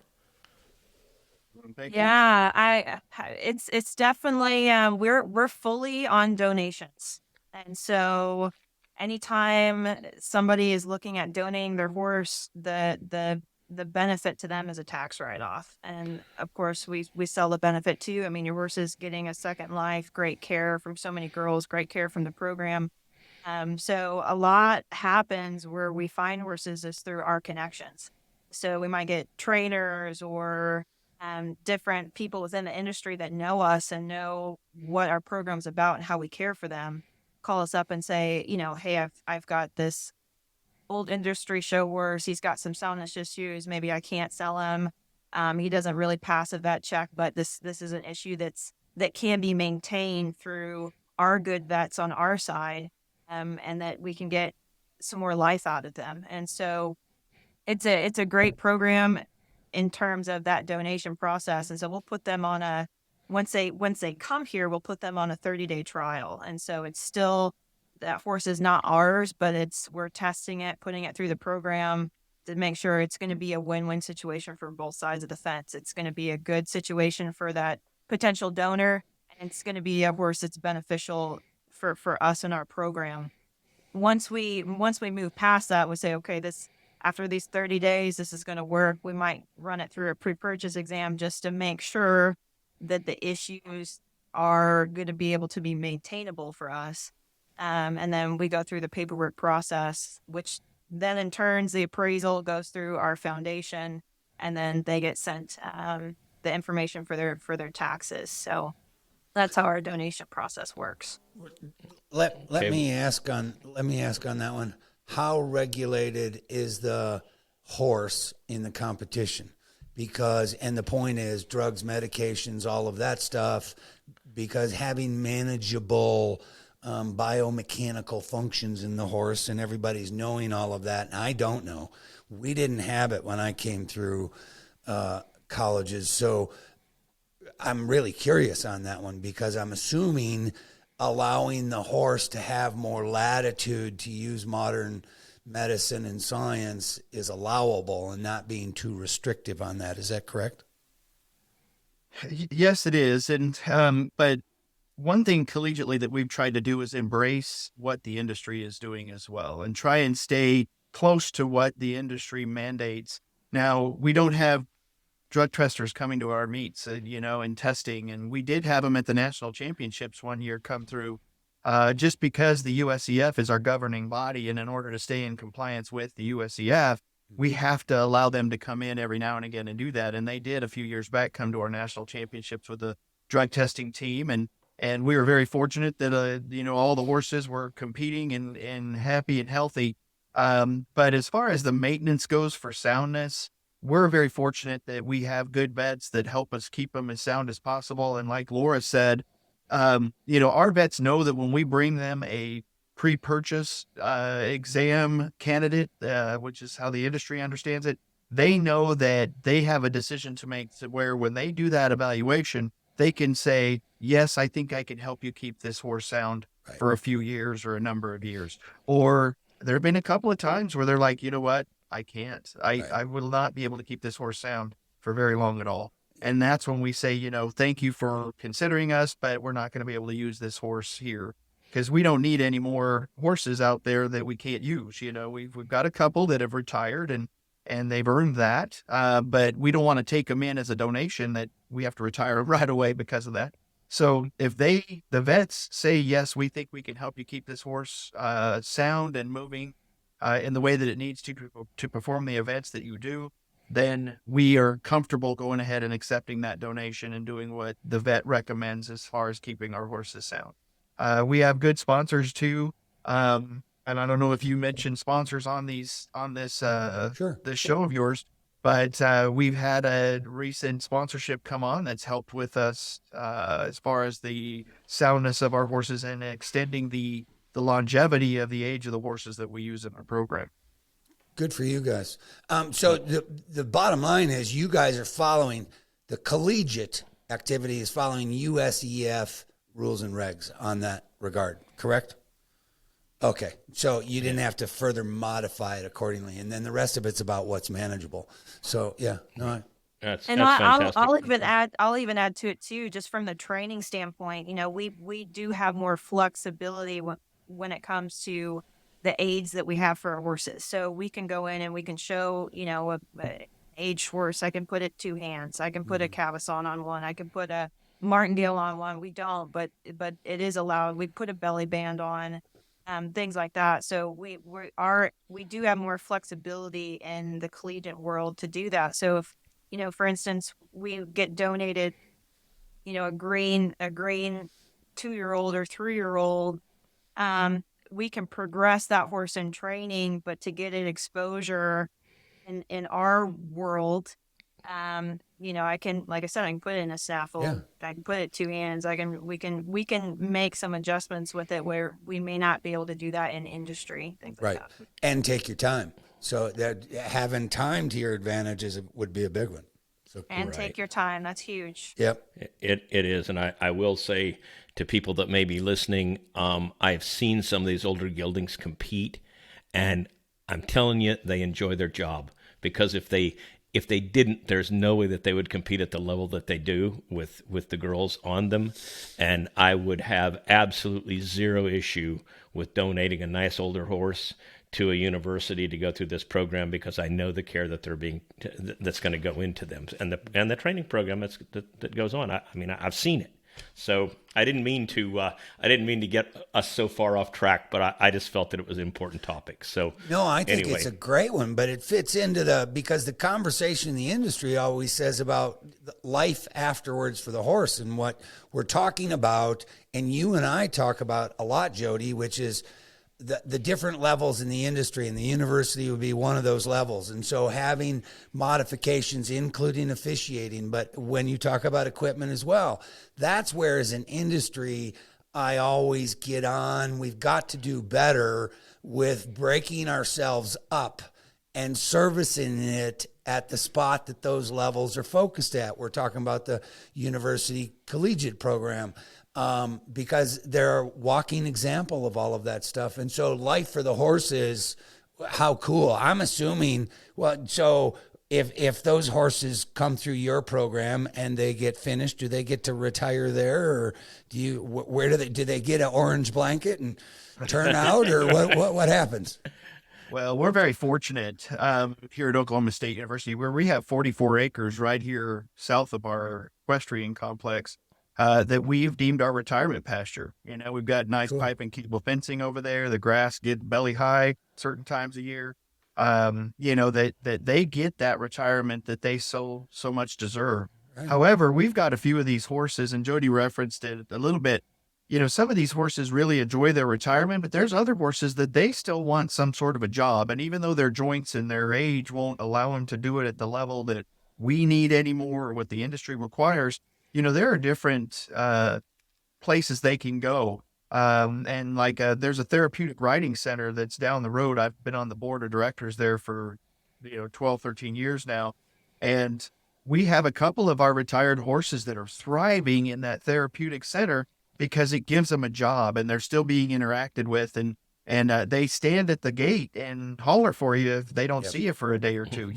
Yeah, it's definitely we're fully on donations, and so anytime somebody is looking at donating their horse, the benefit to them is a tax write-off. And of course, we sell the benefit too. I mean, your horse is getting a second life, great care from so many girls, great care from the program. So a lot happens where we find horses is through our connections. So we might get trainers or different people within the industry that know us and know what our program's about and how we care for them call us up and say, hey, I've got this old industry show horse. He's got some soundness issues. Maybe I can't sell him. He doesn't really pass a vet check, but this is an issue that can be maintained through our good vets on our side, and that we can get some more life out of them. And so it's a great program in terms of that donation process. And so we'll put them on once they come here, we'll put them on a 30-day trial. And so it's still, that horse is not ours, but we're testing it, putting it through the program to make sure it's going to be a win-win situation for both sides of the fence. It's going to be a good situation for that potential donor, and it's going to be a horse that's beneficial for us and our program. Once we move past that, we say, okay, after these 30 days, this is going to work. We might run it through a pre-purchase exam just to make sure that the issues are going to be able to be maintainable for us. And then we go through the paperwork process, which then in turns, the appraisal goes through our foundation, and then they get sent the information for their taxes. So that's how our donation process works. Let me ask on that one. How regulated is the horse in the competition? And the point is drugs, medications, all of that stuff, because having manageable biomechanical functions in the horse, and everybody's knowing all of that. And I don't know. We didn't have it when I came through colleges. So I'm really curious on that one, because I'm assuming allowing the horse to have more latitude to use modern medicine and science is allowable and not being too restrictive on that. Is that correct? Yes, it is. And but one thing collegiately that we've tried to do is embrace what the industry is doing as well, and try and stay close to what the industry mandates. Now, we don't have drug testers coming to our meets, and testing. And we did have them at the national championships one year come through, just because the USEF is our governing body. And in order to stay in compliance with the USEF, we have to allow them to come in every now and again and do that. And they did a few years back come to our national championships with the drug testing team. And we were very fortunate that, all the horses were competing and happy and healthy. But as far as the maintenance goes for soundness, we're very fortunate that we have good vets that help us keep them as sound as possible. And like Laura said, our vets know that when we bring them a pre-purchase exam candidate, which is how the industry understands it, they know that they have a decision to make, to where when they do that evaluation, they can say, yes, I think I can help you keep this horse sound for a few years or a number of years. Or there have been a couple of times where they're like, you know what? I can't. I will not be able to keep this horse sound for very long at all. And that's when we say, thank you for considering us, but we're not going to be able to use this horse here, because we don't need any more horses out there that we can't use. We've got a couple that have retired and they've earned that, but we don't want to take them in as a donation that we have to retire right away because of that. So if the vets say, yes, we think we can help you keep this horse sound and moving in the way that it needs to perform the events that you do, then we are comfortable going ahead and accepting that donation and doing what the vet recommends as far as keeping our horses sound. We have good sponsors too. And I don't know if you mentioned sponsors on this Sure. this show of yours, but we've had a recent sponsorship come on that's helped with us as far as the soundness of our horses and extending the longevity of the age of the horses that we use in our program. Good for you guys. So the bottom line is you guys are following the collegiate activity is following USEF rules and regs on that regard, correct? Okay. So you didn't have to further modify it accordingly. And then the rest of it's about what's manageable. So yeah, no, That's I'll fantastic. I'll even add to it too, just from the training standpoint. We do have more flexibility when it comes to the aids that we have for our horses. So we can go in and we can show, a aged horse. I can put it 2 hands. I can put a Cavasson on one. I can put a Martindale on one. We don't, but it is allowed. We put a belly band on, things like that. So we do have more flexibility in the collegiate world to do that. So For instance, we get donated, a green 2-year-old or 3-year-old. We can progress that horse in training, but to get it exposure in our world, I can, like I said, I can put it in a snaffle. Yeah. I can put it 2 hands. We can make some adjustments with it where we may not be able to do that in industry, things like Right. that. And take your time. So that having time to your advantage would be a big one. So And take your time. That's huge. yep. It is, and I will say to people that may be listening, I've seen some of these older geldings compete, and I'm telling you, they enjoy their job, because if they didn't, there's no way that they would compete at the level that they do with the girls on them. And I would have absolutely zero issue with donating a nice older horse to a university to go through this program, because I know the care that that's going to go into them, and the training program that goes on. I mean, I've seen it. So I didn't mean to get us so far off track, but I just felt that it was an important topic. So No, I think anyway. it's a great one, but it fits into because the conversation in the industry always says about life afterwards for the horse, and what we're talking about, and you and I talk about a lot, Jody, which is the different levels in the industry, and the university would be one of those levels. And so having modifications, including officiating, but when you talk about equipment as well, that's where as an industry, I always get on. We've got to do better with breaking ourselves up and servicing it at the spot that those levels are focused at. We're talking about the university collegiate program. Because they're a walking example of all of that stuff. And so life for the horses, how cool. I'm assuming, so if those horses come through your program and they get finished, do they get to retire there? Or where do they get an orange blanket and turn out, or what happens? Well, we're very fortunate here at Oklahoma State University, where we have 44 acres right here south of our equestrian complex. That we've deemed our retirement pasture. We've got nice pipe and cable fencing over there. The grass gets belly high certain times a year. That they get that retirement that they so much deserve. Right. However, we've got a few of these horses, and Jody referenced it a little bit. Some of these horses really enjoy their retirement, but there's other horses that they still want some sort of a job. And even though their joints and their age won't allow them to do it at the level that we need anymore, or what the industry requires, there are different places they can go. And there's a therapeutic riding center that's down the road. I've been on the board of directors there for, 12, 13 years now. And we have a couple of our retired horses that are thriving in that therapeutic center because it gives them a job, and they're still being interacted with. And they stand at the gate and holler for you if they don't see you for a day or two.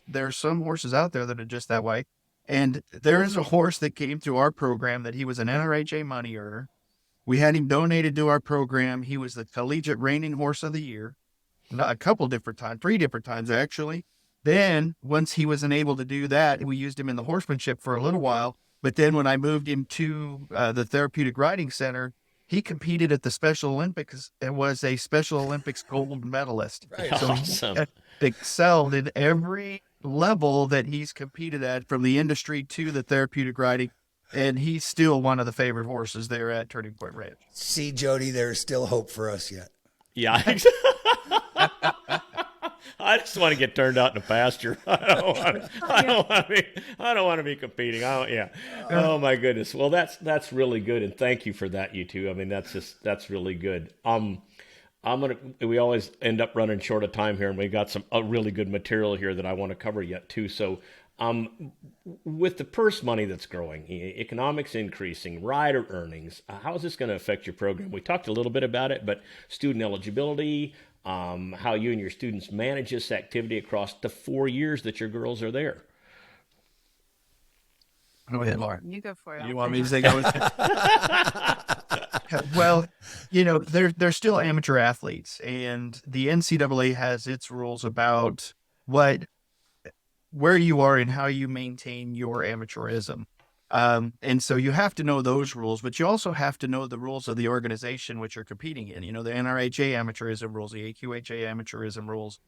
There's some horses out there that are just that way. And there is a horse that came through our program that he was an NRHA money earner. We had him donated to our program. He was the collegiate reigning horse of the year, a couple different times, 3 different times actually. Then once he wasn't able to do that, we used him in the horsemanship for a little while. But then when I moved him to the therapeutic riding center, he competed at the Special Olympics and was a Special Olympics gold medalist. Right. So Awesome. he excelled in every level that he's competed at, from the industry to the therapeutic riding, and he's still one of the favorite horses there at Turning Point Ranch. See, Jody, there's still hope for us yet. Yeah. I just want to get turned out in the pasture. I don't want to be competing. Oh my goodness. Well, that's really good, and thank you for that, you two. I mean, that's really good. We always end up running short of time here, and we got some really good material here that I want to cover yet too. So, with the purse money that's growing, economics increasing, rider earnings, how is this going to affect your program? We talked a little bit about it, but student eligibility, how you and your students manage this activity across the 4 years that your girls are there. Go ahead, Laura. You go for it. You want me to say go? Well, they're still amateur athletes, and the NCAA has its rules about where you are and how you maintain your amateurism. And so you have to know those rules, but you also have to know the rules of the organization which you're competing in. The NRHA amateurism rules, the AQHA amateurism rules.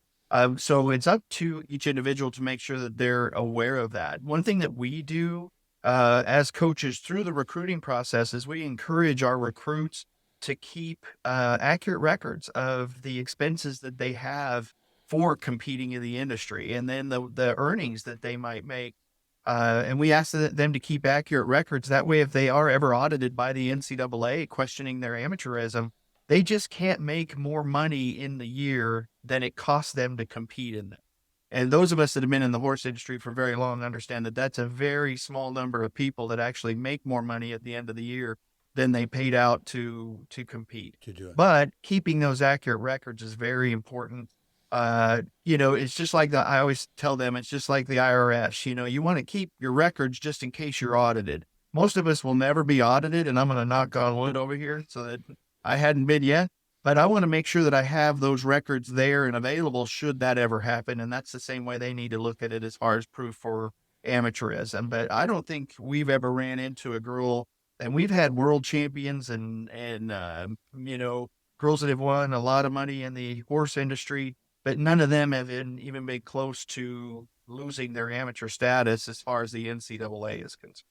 So it's up to each individual to make sure that they're aware of that. One thing that we do as coaches through the recruiting process is we encourage our recruits to keep accurate records of the expenses that they have for competing in the industry, and then the earnings that they might make. And we ask them to keep accurate records. That way, if they are ever audited by the NCAA questioning their amateurism, they just can't make more money in the year than it costs them to compete in them. And those of us that have been in the horse industry for very long understand that that's a very small number of people that actually make more money at the end of the year than they paid out to compete. To do it. But keeping those accurate records is very important. It's just like I always tell them, it's just like the IRS. You want to keep your records just in case you're audited. Most of us will never be audited, and I'm going to knock on wood over here so that I hadn't been yet. But I want to make sure that I have those records there and available should that ever happen. And that's the same way they need to look at it as far as proof for amateurism. But I don't think we've ever ran into a girl, and we've had world champions and girls that have won a lot of money in the horse industry, but none of them have even been close to losing their amateur status as far as the NCAA is concerned.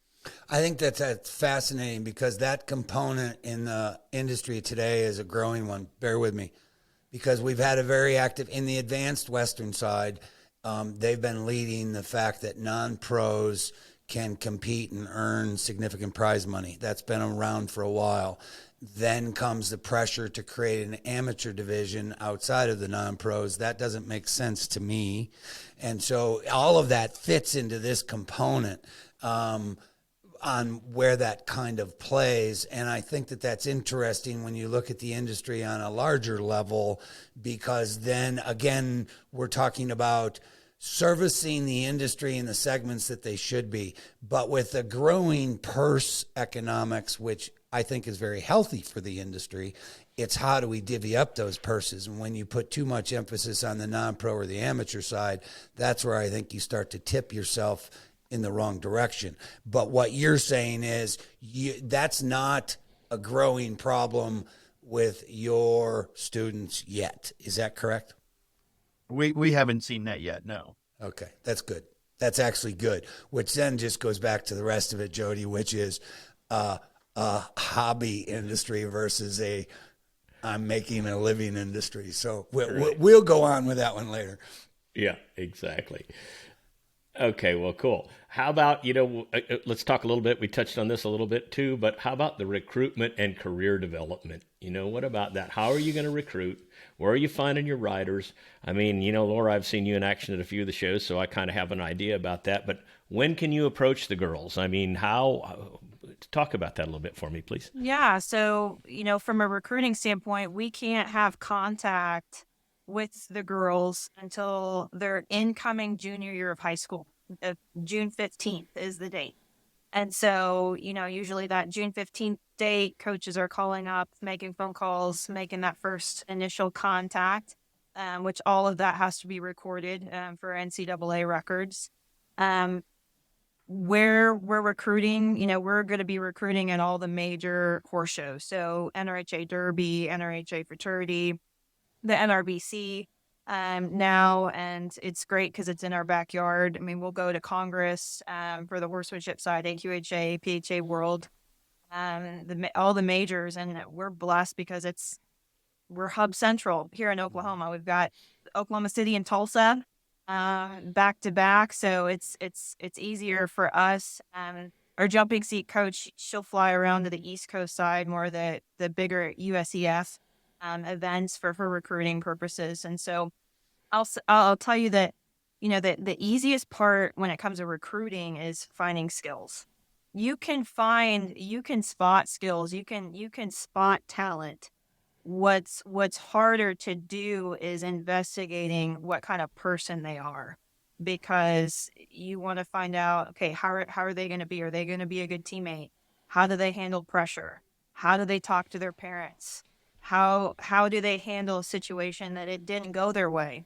I think that's fascinating because that component in the industry today is a growing one. Bear with me, because we've had a very active in the advanced Western side. They've been leading the fact that non-pros can compete and earn significant prize money. That's been around for a while. Then comes the pressure to create an amateur division outside of the non-pros. That doesn't make sense to me. And so all of that fits into this component on where that kind of plays. And I think that that's interesting when you look at the industry on a larger level, because then again, we're talking about servicing the industry in the segments that they should be, but with a growing purse economics, which I think is very healthy for the industry. It's how do we divvy up those purses? And when you put too much emphasis on the non-pro or the amateur side, that's where I think you start to tip yourself in the wrong direction. But what you're saying is that's not a growing problem with your students yet. Is that correct? We haven't seen that yet, no. Okay, that's good. That's actually good, which then just goes back to the rest of it, Jody, which is a hobby industry versus I'm making a living industry. So we'll go on with that one later. Yeah, exactly. Okay, well, cool. How about, let's talk a little bit. We touched on this a little bit too, but how about the recruitment and career development? What about that? How are you going to recruit? Where are you finding your riders? I mean, Laura, I've seen you in action at a few of the shows, so I kind of have an idea about that. But when can you approach the girls? I mean, talk about that a little bit for me, please. Yeah. So, from a recruiting standpoint, we can't have contact with the girls until their incoming junior year of high school. June 15th is the date. And so, usually that June 15th date, coaches are calling up, making phone calls, making that first initial contact, which all of that has to be recorded for NCAA records. Where we're recruiting, we're going to be recruiting at all the major horse shows. So NRHA Derby, NRHA Futurity, the NRBC now, and it's great because it's in our backyard. I mean, we'll go to Congress for the horsemanship side, AQHA, PHA World, all the majors, and we're blessed because we're hub central here in Oklahoma. We've got Oklahoma City and Tulsa back to back, so it's easier for us. Our jumping seat coach, she'll fly around to the East Coast side, more the bigger USEF events for recruiting purposes. And so I'll tell you that, the easiest part when it comes to recruiting is finding skills. You can spot skills. You can spot talent. What's harder to do is investigating what kind of person they are, because you want to find out, okay, how are they going to be? Are they going to be a good teammate? How do they handle pressure? How do they talk to their parents? How do they handle a situation that it didn't go their way?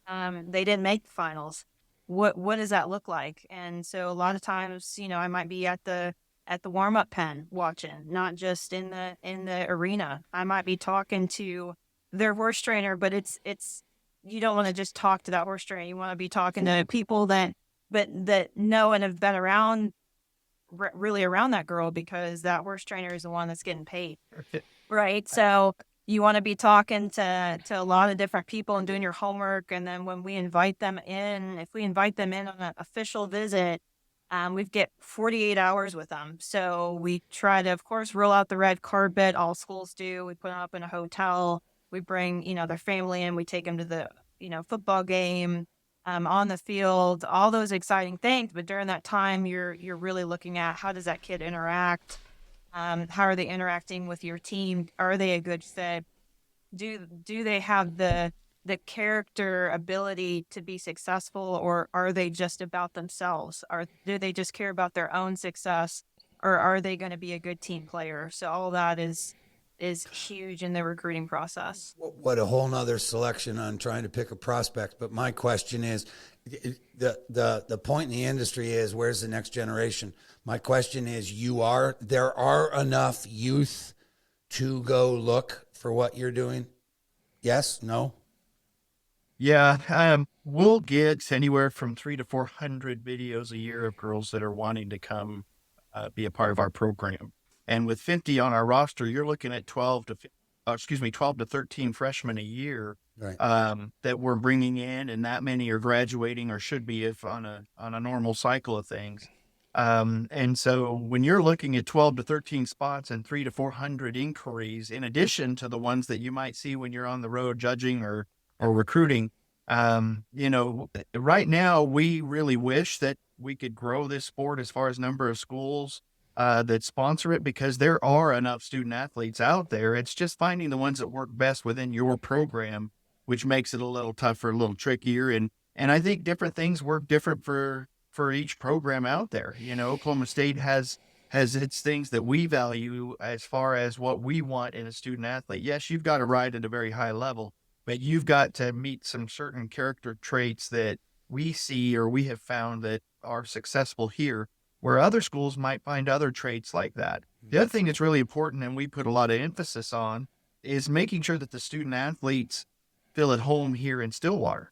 They didn't make the finals. What does that look like? And so a lot of times, I might be at the warm-up pen watching, not just in the arena. I might be talking to their horse trainer, but it's you don't want to just talk to that horse trainer. You want to be talking to people that know and have been around, really around that girl, because that horse trainer is the one that's getting paid. Right. So you want to be talking to a lot of different people and doing your homework. And then when we invite them in, if we invite them in on an official visit, we get 48 hours with them. So we try to, of course, roll out the red carpet. All schools do. We put them up in a hotel. We bring, their family in. We take them to the, football game, on the field, all those exciting things. But during that time, you're really looking at, how does that kid interact? How are they interacting with your team? Are they a good fit? Do they have the character ability to be successful, or are they just about themselves? Or do they just care about their own success, or are they going to be a good team player? So all that is huge in the recruiting process. What a whole nother selection on trying to pick a prospect. But my question is, the point in the industry is, where's the next generation? My question is, there are enough youth to go look for what you're doing? Yes? No? Yeah, we'll get anywhere from 300 to 400 videos a year of girls that are wanting to come be a part of our program. And with 50 on our roster, you're looking at 12 to 13 freshmen a year, Right. that we're bringing in, and that many are graduating, or should be, if on a normal cycle of things. And so when you're looking at 12 to 13 spots and 300 to 400 inquiries, in addition to the ones that you might see when you're on the road judging or recruiting, right now we really wish that we could grow this sport as far as number of schools that sponsor it, because there are enough student athletes out there. It's just finding the ones that work best within your program, which makes it a little tougher, a little trickier. And I think different things work different for each program out there. Oklahoma State has its things that we value as far as what we want in a student athlete. Yes, you've got to ride at a very high level, but you've got to meet some certain character traits that we see, or we have found that are successful here, where other schools might find other traits like that. The other thing that's really important, and we put a lot of emphasis on, is making sure that the student athletes feel at home here in Stillwater.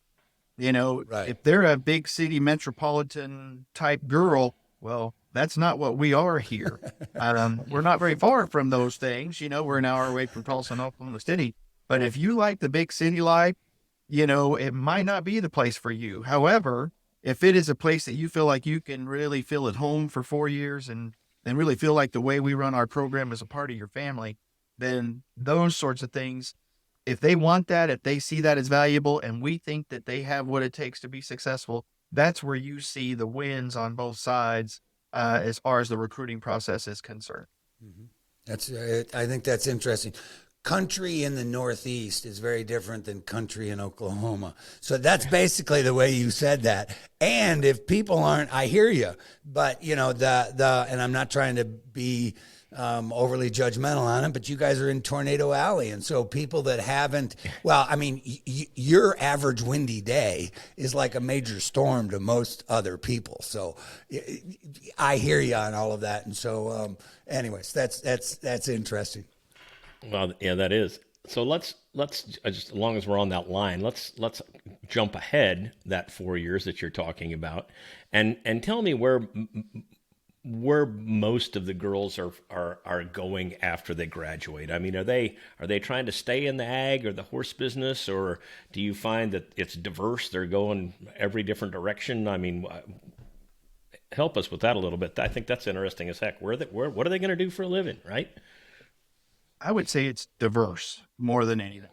Right. If they're a big city metropolitan type girl, well, that's not what we are here. We're not very far from those things. We're an hour away from Tulsa and Oklahoma City. But if you like the big city life, it might not be the place for you. However, if it is a place that you feel like you can really feel at home for 4 years and really feel like the way we run our program is a part of your family, then those sorts of things, if they want that, if they see that as valuable, and we think that they have what it takes to be successful, that's where you see the wins on both sides as far as the recruiting process is concerned. I think that's interesting. Country in the Northeast is very different than country in Oklahoma. So that's basically the way you said that. And if people aren't, I hear you, but and I'm not trying to be overly judgmental on it, but you guys are in Tornado Alley. And so people that haven't, your average windy day is like a major storm to most other people. So I hear you on all of that. And so anyways, that's interesting. Well, yeah, that is. So let's just, as long as we're on that line, let's jump ahead that 4 years that you're talking about, and tell me where most of the girls are going after they graduate. I mean, are they trying to stay in the ag or the horse business, or do you find that it's diverse? They're going every different direction. I mean, help us with that a little bit. I think that's interesting as heck. What are they going to do for a living, right? I would say it's diverse more than anything.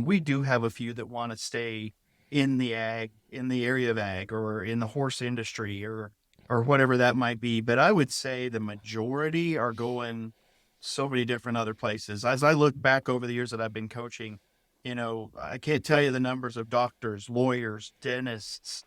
We do have a few that want to stay in the area of ag, or in the horse industry, or whatever that might be. But I would say the majority are going so many different other places. As I look back over the years that I've been coaching, I can't tell you the numbers of doctors, lawyers, dentists,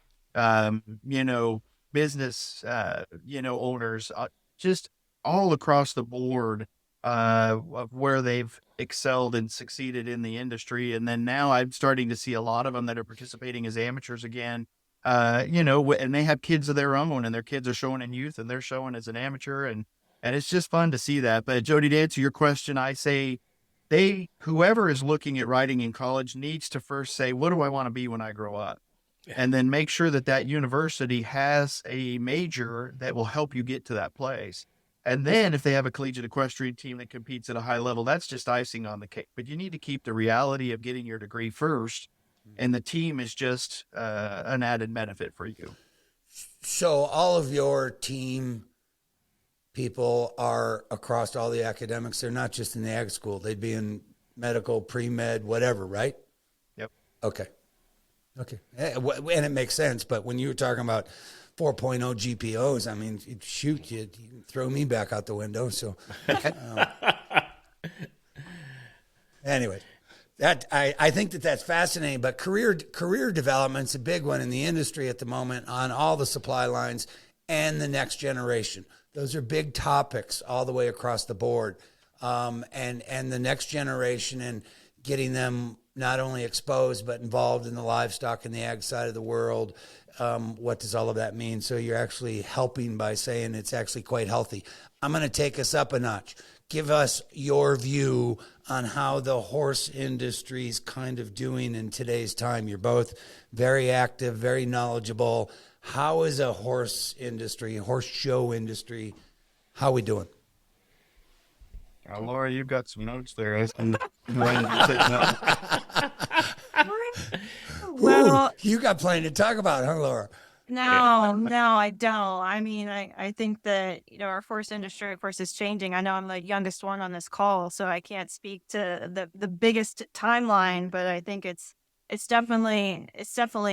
business, owners, just all across the board, of where they've excelled and succeeded in the industry. And then now I'm starting to see a lot of them that are participating as amateurs again, and they have kids of their own, and their kids are showing in youth and they're showing as an amateur. And it's just fun to see that. But Jody, to answer your question, I say whoever is looking at riding in college needs to first say, what do I want to be when I grow up? And then make sure that that university has a major that will help you get to that place. And then if they have a collegiate equestrian team that competes at a high level, that's just icing on the cake. But you need to keep the reality of getting your degree first. And the team is just an added benefit for you. So all of your team people are across all the academics. They're not just in the ag school. They'd be in medical, pre-med, whatever, right? Yep. Okay. And it makes sense. But when you were talking about 4.0 GPOs, I mean, shoot, you throw me back out the window. So anyway, I think that's fascinating. But career development's a big one in the industry at the moment on all the supply lines and the next generation. Those are big topics all the way across the board. And the next generation and getting them not only exposed but involved in the livestock and the ag side of the world. What does all of that mean? So you're actually helping by saying it's actually quite healthy. I'm going to take us up a notch. Give us your view on how the horse industry is kind of doing in today's time. You're both very active, very knowledgeable. How is a horse show industry, how are we doing? Laura, you've got some notes there. Well, Ooh, you got plenty to talk about, huh, Laura? no, I don't. I mean, I think that, our horse industry, of course, is changing. I know I'm the youngest one on this call, so I can't speak to the biggest timeline, but I think it's definitely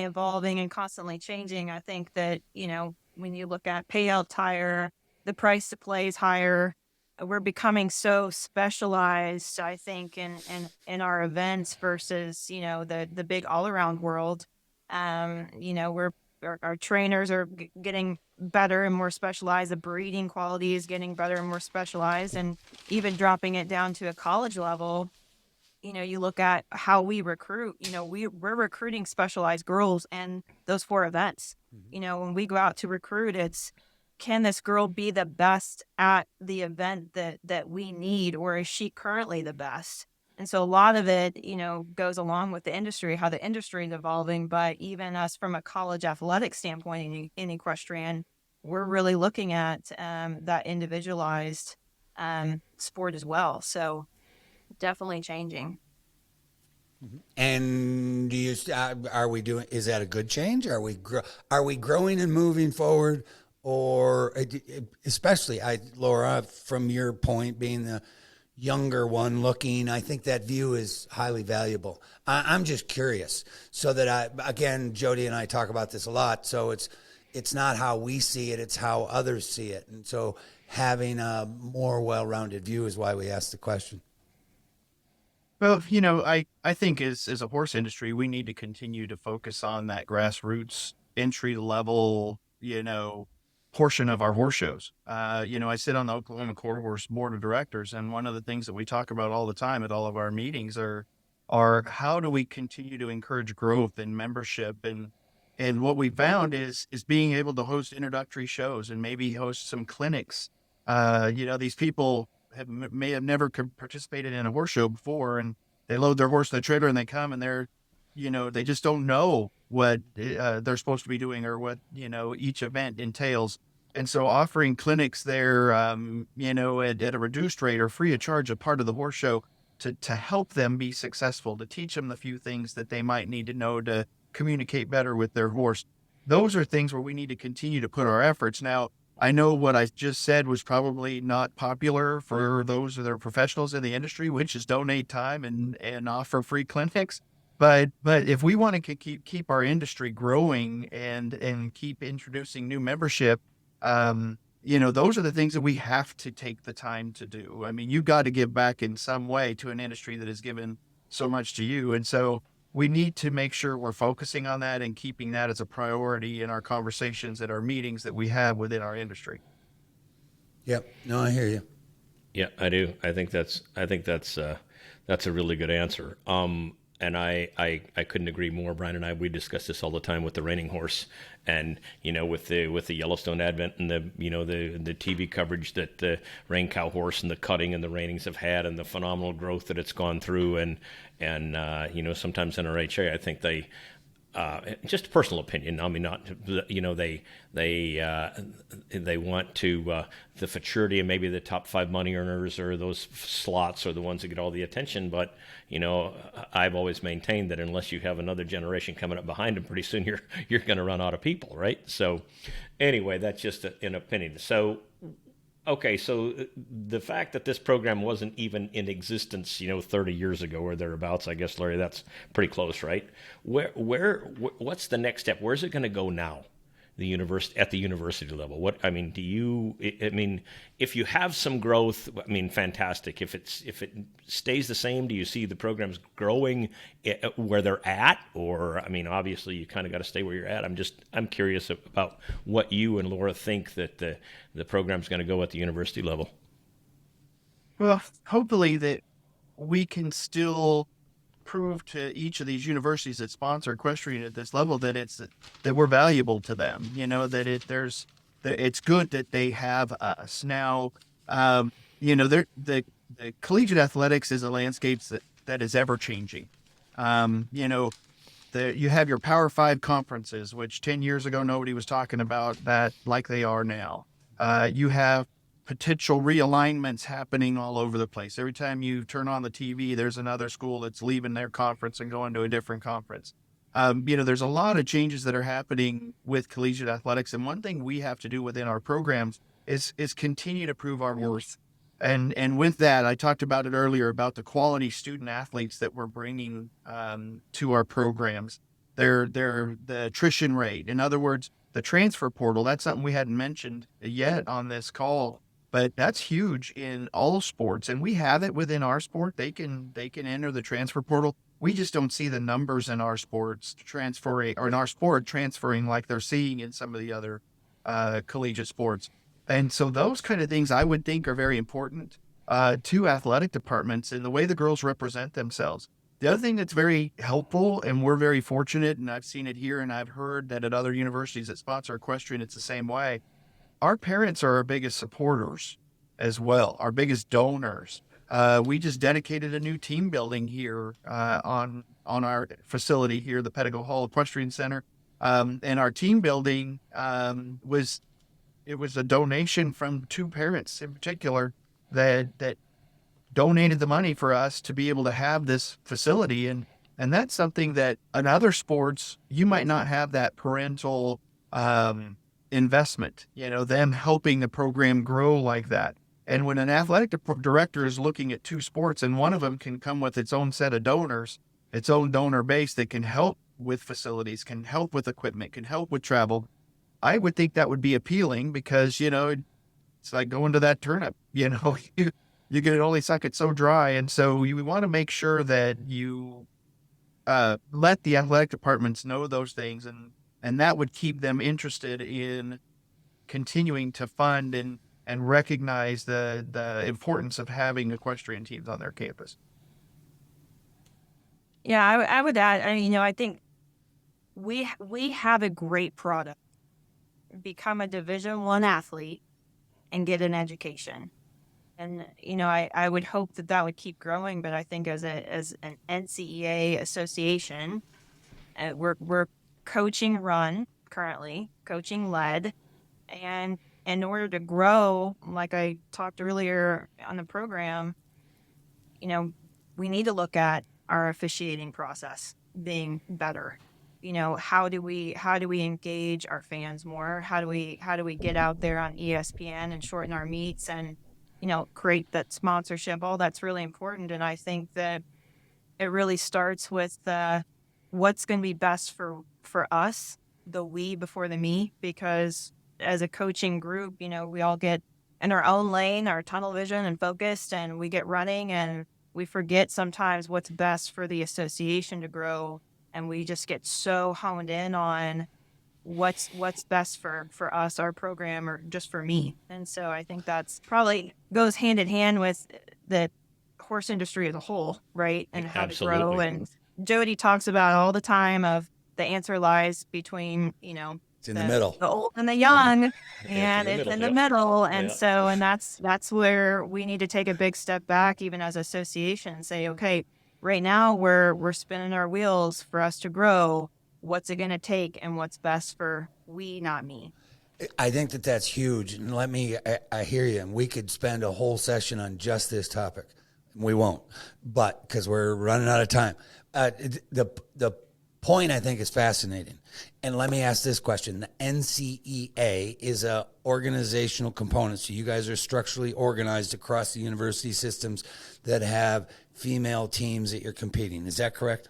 evolving and constantly changing. I think that, when you look at payout tire, the price to play is higher. We're becoming so specialized, I think, in our events versus, the big all around world. Our trainers are getting better and more specialized. The breeding quality is getting better and more specialized, and even dropping it down to a college level. You look at how we recruit. We're recruiting specialized girls in those 4 events. When we go out to recruit, it's, can this girl be the best at the event that we need, or is she currently the best? And so a lot of it, goes along with the industry, how the industry is evolving. But even us from a college athletic standpoint in equestrian, we're really looking at that individualized sport as well. So definitely changing. And is that a good change? Are we growing and moving forward? Or especially, Laura, from your point, being the younger one looking, I think that view is highly valuable. I'm just curious, so that again, Jody and I talk about this a lot. So it's not how we see it; it's how others see it. And so having a more well-rounded view is why we asked the question. Well, I think as a horse industry, we need to continue to focus on that grassroots entry level, portion of our horse shows. I sit on the Oklahoma Quarter Horse Board of Directors, and one of the things that we talk about all the time at all of our meetings are how do we continue to encourage growth and membership, and what we found is being able to host introductory shows and maybe host some clinics. These people may have never participated in a horse show before, and they load their horse in the trailer and they come, and they just don't know what they're supposed to be doing or what, each event entails. And so offering clinics there, at a reduced rate or free of charge, a part of the horse show to help them be successful, to teach them the few things that they might need to know to communicate better with their horse. Those are things where we need to continue to put our efforts. Now, I know what I just said was probably not popular for those that are professionals in the industry, which is donate time and offer free clinics. But if we want to keep our industry growing and keep introducing new membership, those are the things that we have to take the time to do. I mean, you've got to give back in some way to an industry that has given so much to you. And so we need to make sure we're focusing on that and keeping that as a priority in our conversations at our meetings that we have within our industry. Yep. No, I hear you. Yeah, I do. I think that's a really good answer. I couldn't agree more. Brian and we discuss this all the time with the reining horse, and with the Yellowstone advent and the TV coverage that the Rain Cow horse and the cutting and the reinings have had, and the phenomenal growth that it's gone through, and sometimes NRHA, I think they. Just a personal opinion. I mean, not they want to the futurity and maybe the top 5 money earners or those slots are the ones that get all the attention. But I've always maintained that unless you have another generation coming up behind them, pretty soon you're going to run out of people, right? So anyway, that's just an opinion. So. Okay, so the fact that this program wasn't even in existence, 30 years ago or thereabouts, I guess, Larry, that's pretty close, right? What's the next step? Where's it going to go now? At the university level. If you have some growth, fantastic. If it stays the same, do you see the programs growing where they're at? Or, obviously you kind of got to stay where you're at. I'm curious about what you and Laura think that the program's going to go at the university level. Well, hopefully that we can still prove to each of these universities that sponsor equestrian at this level that we're valuable to them. It's good that they have us now. The collegiate athletics is a landscape that is ever changing. You have your Power 5 conferences, which 10 years ago nobody was talking about that like they are now. You have potential realignments happening all over the place. Every time you turn on the TV, there's another school that's leaving their conference and going to a different conference. There's a lot of changes that are happening with collegiate athletics. And one thing we have to do within our programs is continue to prove our worth. And with that, I talked about it earlier about the quality student athletes that we're bringing to our programs. The attrition rate. In other words, the transfer portal, that's something we hadn't mentioned yet on this call. But that's huge in all sports, and we have it within our sport. They can enter the transfer portal. We just don't see the numbers in our sports transferring like they're seeing in some of the other collegiate sports. And so those kind of things I would think are very important to athletic departments in the way the girls represent themselves. The other thing that's very helpful, and we're very fortunate, and I've seen it here, and I've heard that at other universities that sponsor equestrian, it's the same way. Our parents are our biggest supporters as well, our biggest donors. We just dedicated a new team building here on our facility here, the Pettigo Hall Equestrian Center. And our team building was a donation from 2 parents in particular that donated the money for us to be able to have this facility. And that's something that in other sports, you might not have that parental investment, them helping the program grow like that. And when an athletic director is looking at 2 sports and one of them can come with its own set of donors, its own donor base that can help with facilities, can help with equipment, can help with travel, I would think that would be appealing because, it's like going to that turnip, you can only suck it so dry. And so we want to make sure that you let the athletic departments know those things, and that would keep them interested in continuing to fund and recognize the importance of having equestrian teams on their campus. Yeah, I would add, I think we have a great product. Become a Division I athlete and get an education. And, I would hope that would keep growing, but I think as an NCEA association, we're coaching run currently, coaching led, and in order to grow, like I talked earlier on the program, we need to look at our officiating process being better. How do we engage our fans more? How do we get out there on ESPN and shorten our meets and create that sponsorship? All that's really important, and I think that it really starts with what's going to be best for us, the we before the me, because as a coaching group, we all get in our own lane, our tunnel vision and focused, and we get running and we forget sometimes what's best for the association to grow. And we just get so honed in on what's best for us, our program, or just for me. And so I think that's probably goes hand in hand with the horse industry as a whole, right? And how Absolutely. to grow Jody talks about all the time of the answer lies between, It's in the middle. the old and the young, and the it's middle, in the yep. middle. And Yeah. so, and that's where we need to take a big step back, even as association, and say, okay, right now we're spinning our wheels for us to grow. What's it going to take, and what's best for we, not me? I think that that's huge. And I hear you. And we could spend a whole session on just this topic. We won't, but because we're running out of time. The point I think is fascinating. And let me ask this question. The NCEA is a organizational component. So you guys are structurally organized across the university systems that have female teams that you're competing. Is that correct?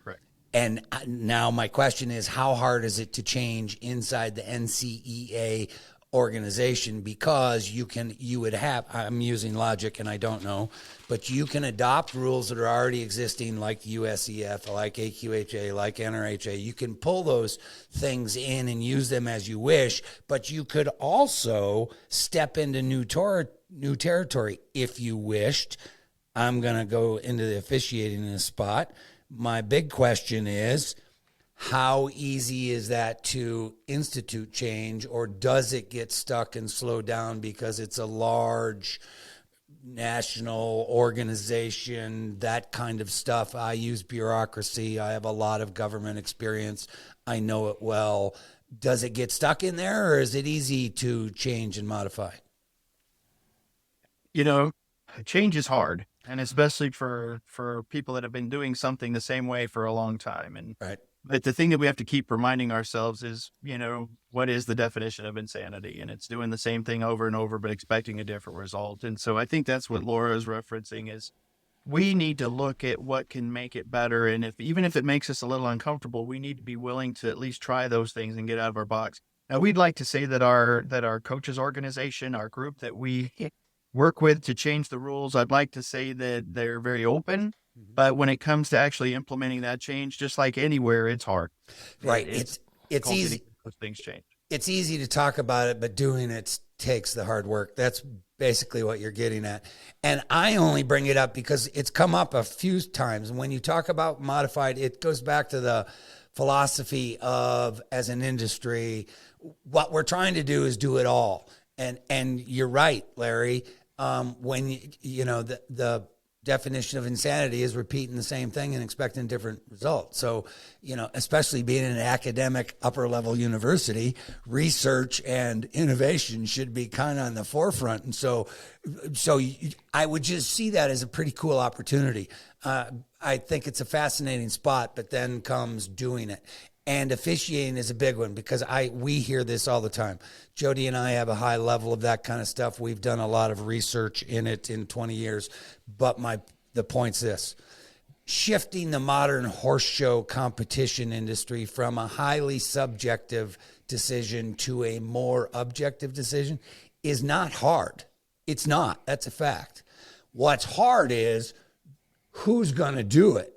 Correct. And now my question is, how hard is it to change inside the NCEA organization? Because you would have, I'm using logic and I don't know, but you can adopt rules that are already existing like USEF, like AQHA, like NRHA. You can pull those things in and use them as you wish, but you could also step into new territory if you wished. I'm going to go into the officiating in a spot. My big question is, how easy is that to institute change, or does it get stuck and slow down because it's a large national organization, that kind of stuff? I use bureaucracy. I have a lot of government experience. I know it well. Does it get stuck in there, or is it easy to change and modify? Change is hard, and especially for people that have been doing something the same way for a long time. And Right. But the thing that we have to keep reminding ourselves is, what is the definition of insanity? And it's doing the same thing over and over, but expecting a different result. And so I think that's what Laura is referencing, is we need to look at what can make it better. And even if it makes us a little uncomfortable, we need to be willing to at least try those things and get out of our box. Now, we'd like to say that our coaches organization, our group that we work with to change the rules, I'd like to say that they're very open. But when it comes to actually implementing that change, just like anywhere, it's hard. Right. It's easy. To those things change. It's easy to talk about it, but doing it takes the hard work. That's basically what you're getting at. And I only bring it up because it's come up a few times. When you talk about modified, it goes back to the philosophy of, as an industry, what we're trying to do is do it all. And you're right, Larry. When the definition of insanity is repeating the same thing and expecting different results. So, especially being in an academic upper level university, research and innovation should be kind of on the forefront. And so I would just see that as a pretty cool opportunity. I think it's a fascinating spot, but then comes doing it. And officiating is a big one because we hear this all the time. Jody and I have a high level of that kind of stuff. We've done a lot of research in it in 20 years. But the point's this: shifting the modern horse show competition industry from a highly subjective decision to a more objective decision is not hard. It's not. That's a fact. What's hard is who's going to do it.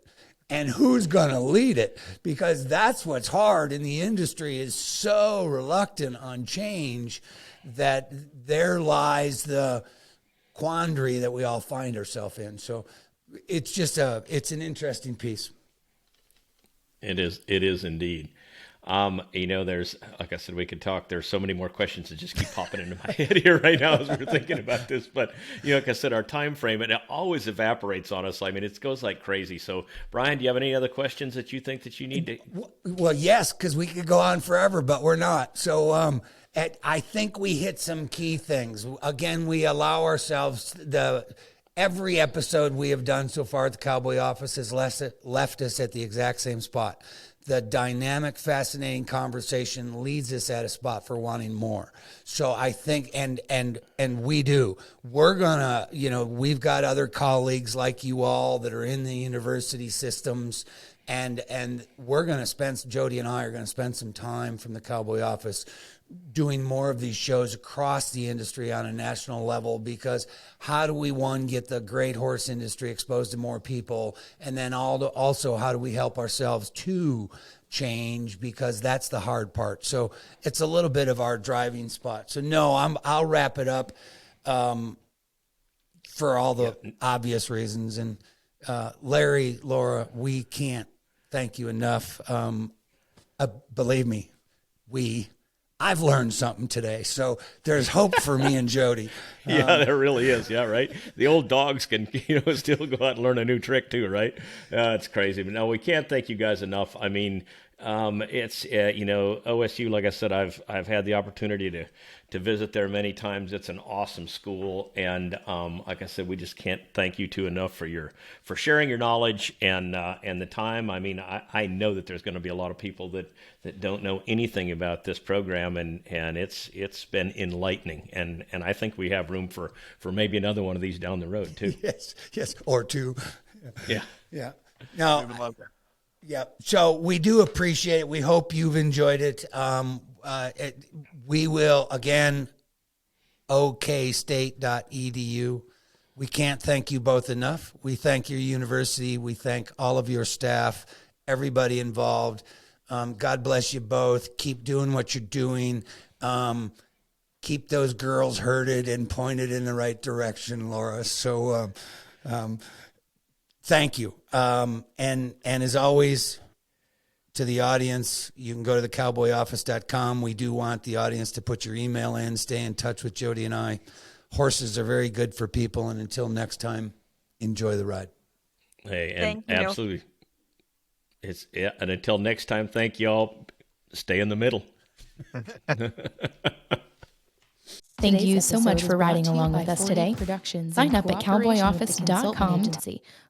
And who's going to lead it? Because that's what's hard. And the industry is so reluctant on change that there lies the quandary that we all find ourselves in. So it's it's an interesting piece. It is indeed. There's, like I said, we could talk. There's so many more questions that just keep popping into my head here right now as we're thinking about this. But, like I said, our time frame, it always evaporates on us. I mean, it goes like crazy. So, Brian, do you have any other questions that you think that you need to? Well, yes, because we could go on forever, but we're not. So I think we hit some key things. Again, we allow ourselves every episode we have done so far at the Cowboy Office has left us at the exact same spot. The dynamic, fascinating conversation leads us at a spot for wanting more. So I think, and we do. We're gonna, we've got other colleagues like you all that are in the university systems, and we're gonna Jody and I are gonna spend some time from the Cowboy Office doing more of these shows across the industry on a national level, because how do we, one, get the great horse industry exposed to more people, and then also how do we help ourselves to change, because that's the hard part. So it's a little bit of our driving spot. So no, I'll wrap it up for all the obvious reasons, and Larry, Laura, we can't thank you enough. Believe me, I've learned something today, so there's hope for me and Jody. Yeah, there really is. Yeah, right. The old dogs can, still go out and learn a new trick too, right? It's crazy. But no, we can't thank you guys enough. I mean, it's OSU. Like I said, I've had the opportunity to visit there many times. It's an awesome school, and like I said, we just can't thank you two enough for sharing your knowledge and the time. I mean, I know that there's going to be a lot of people that don't know anything about this program, and it's been enlightening, and I think we have room for maybe another one of these down the road too. Yes, or two. Yeah. Now, We would love that. yeah. So we do appreciate it. We hope you've enjoyed it. We will, again, okstate.edu. We can't thank you both enough. We thank your university. We thank all of your staff, everybody involved. God bless you both. Keep doing what you're doing. Keep those girls herded and pointed in the right direction, Laura. So thank you. And as always, to the audience, you can go to thecowboyoffice.com. We do want the audience to put your email in, stay in touch with Jody and I. Horses are very good for people, and until next time, enjoy the ride. Hey, and Thank you. absolutely. And until next time, thank y'all. Stay in the middle. Thank you so much for riding along with us today. Sign up at cowboyoffice.com,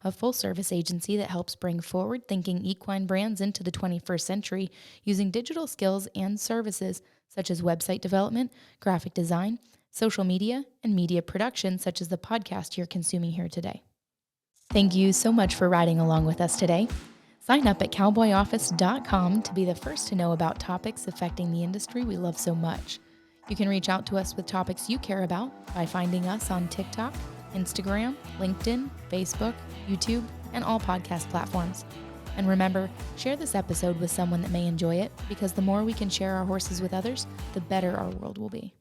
a full-service agency that helps bring forward-thinking equine brands into the 21st century using digital skills and services such as website development, graphic design, social media, and media production such as the podcast you're consuming here today. Thank you so much for riding along with us today. Sign up at cowboyoffice.com to be the first to know about topics affecting the industry we love so much. You can reach out to us with topics you care about by finding us on TikTok, Instagram, LinkedIn, Facebook, YouTube, and all podcast platforms. And remember, share this episode with someone that may enjoy it, because the more we can share our horses with others, the better our world will be.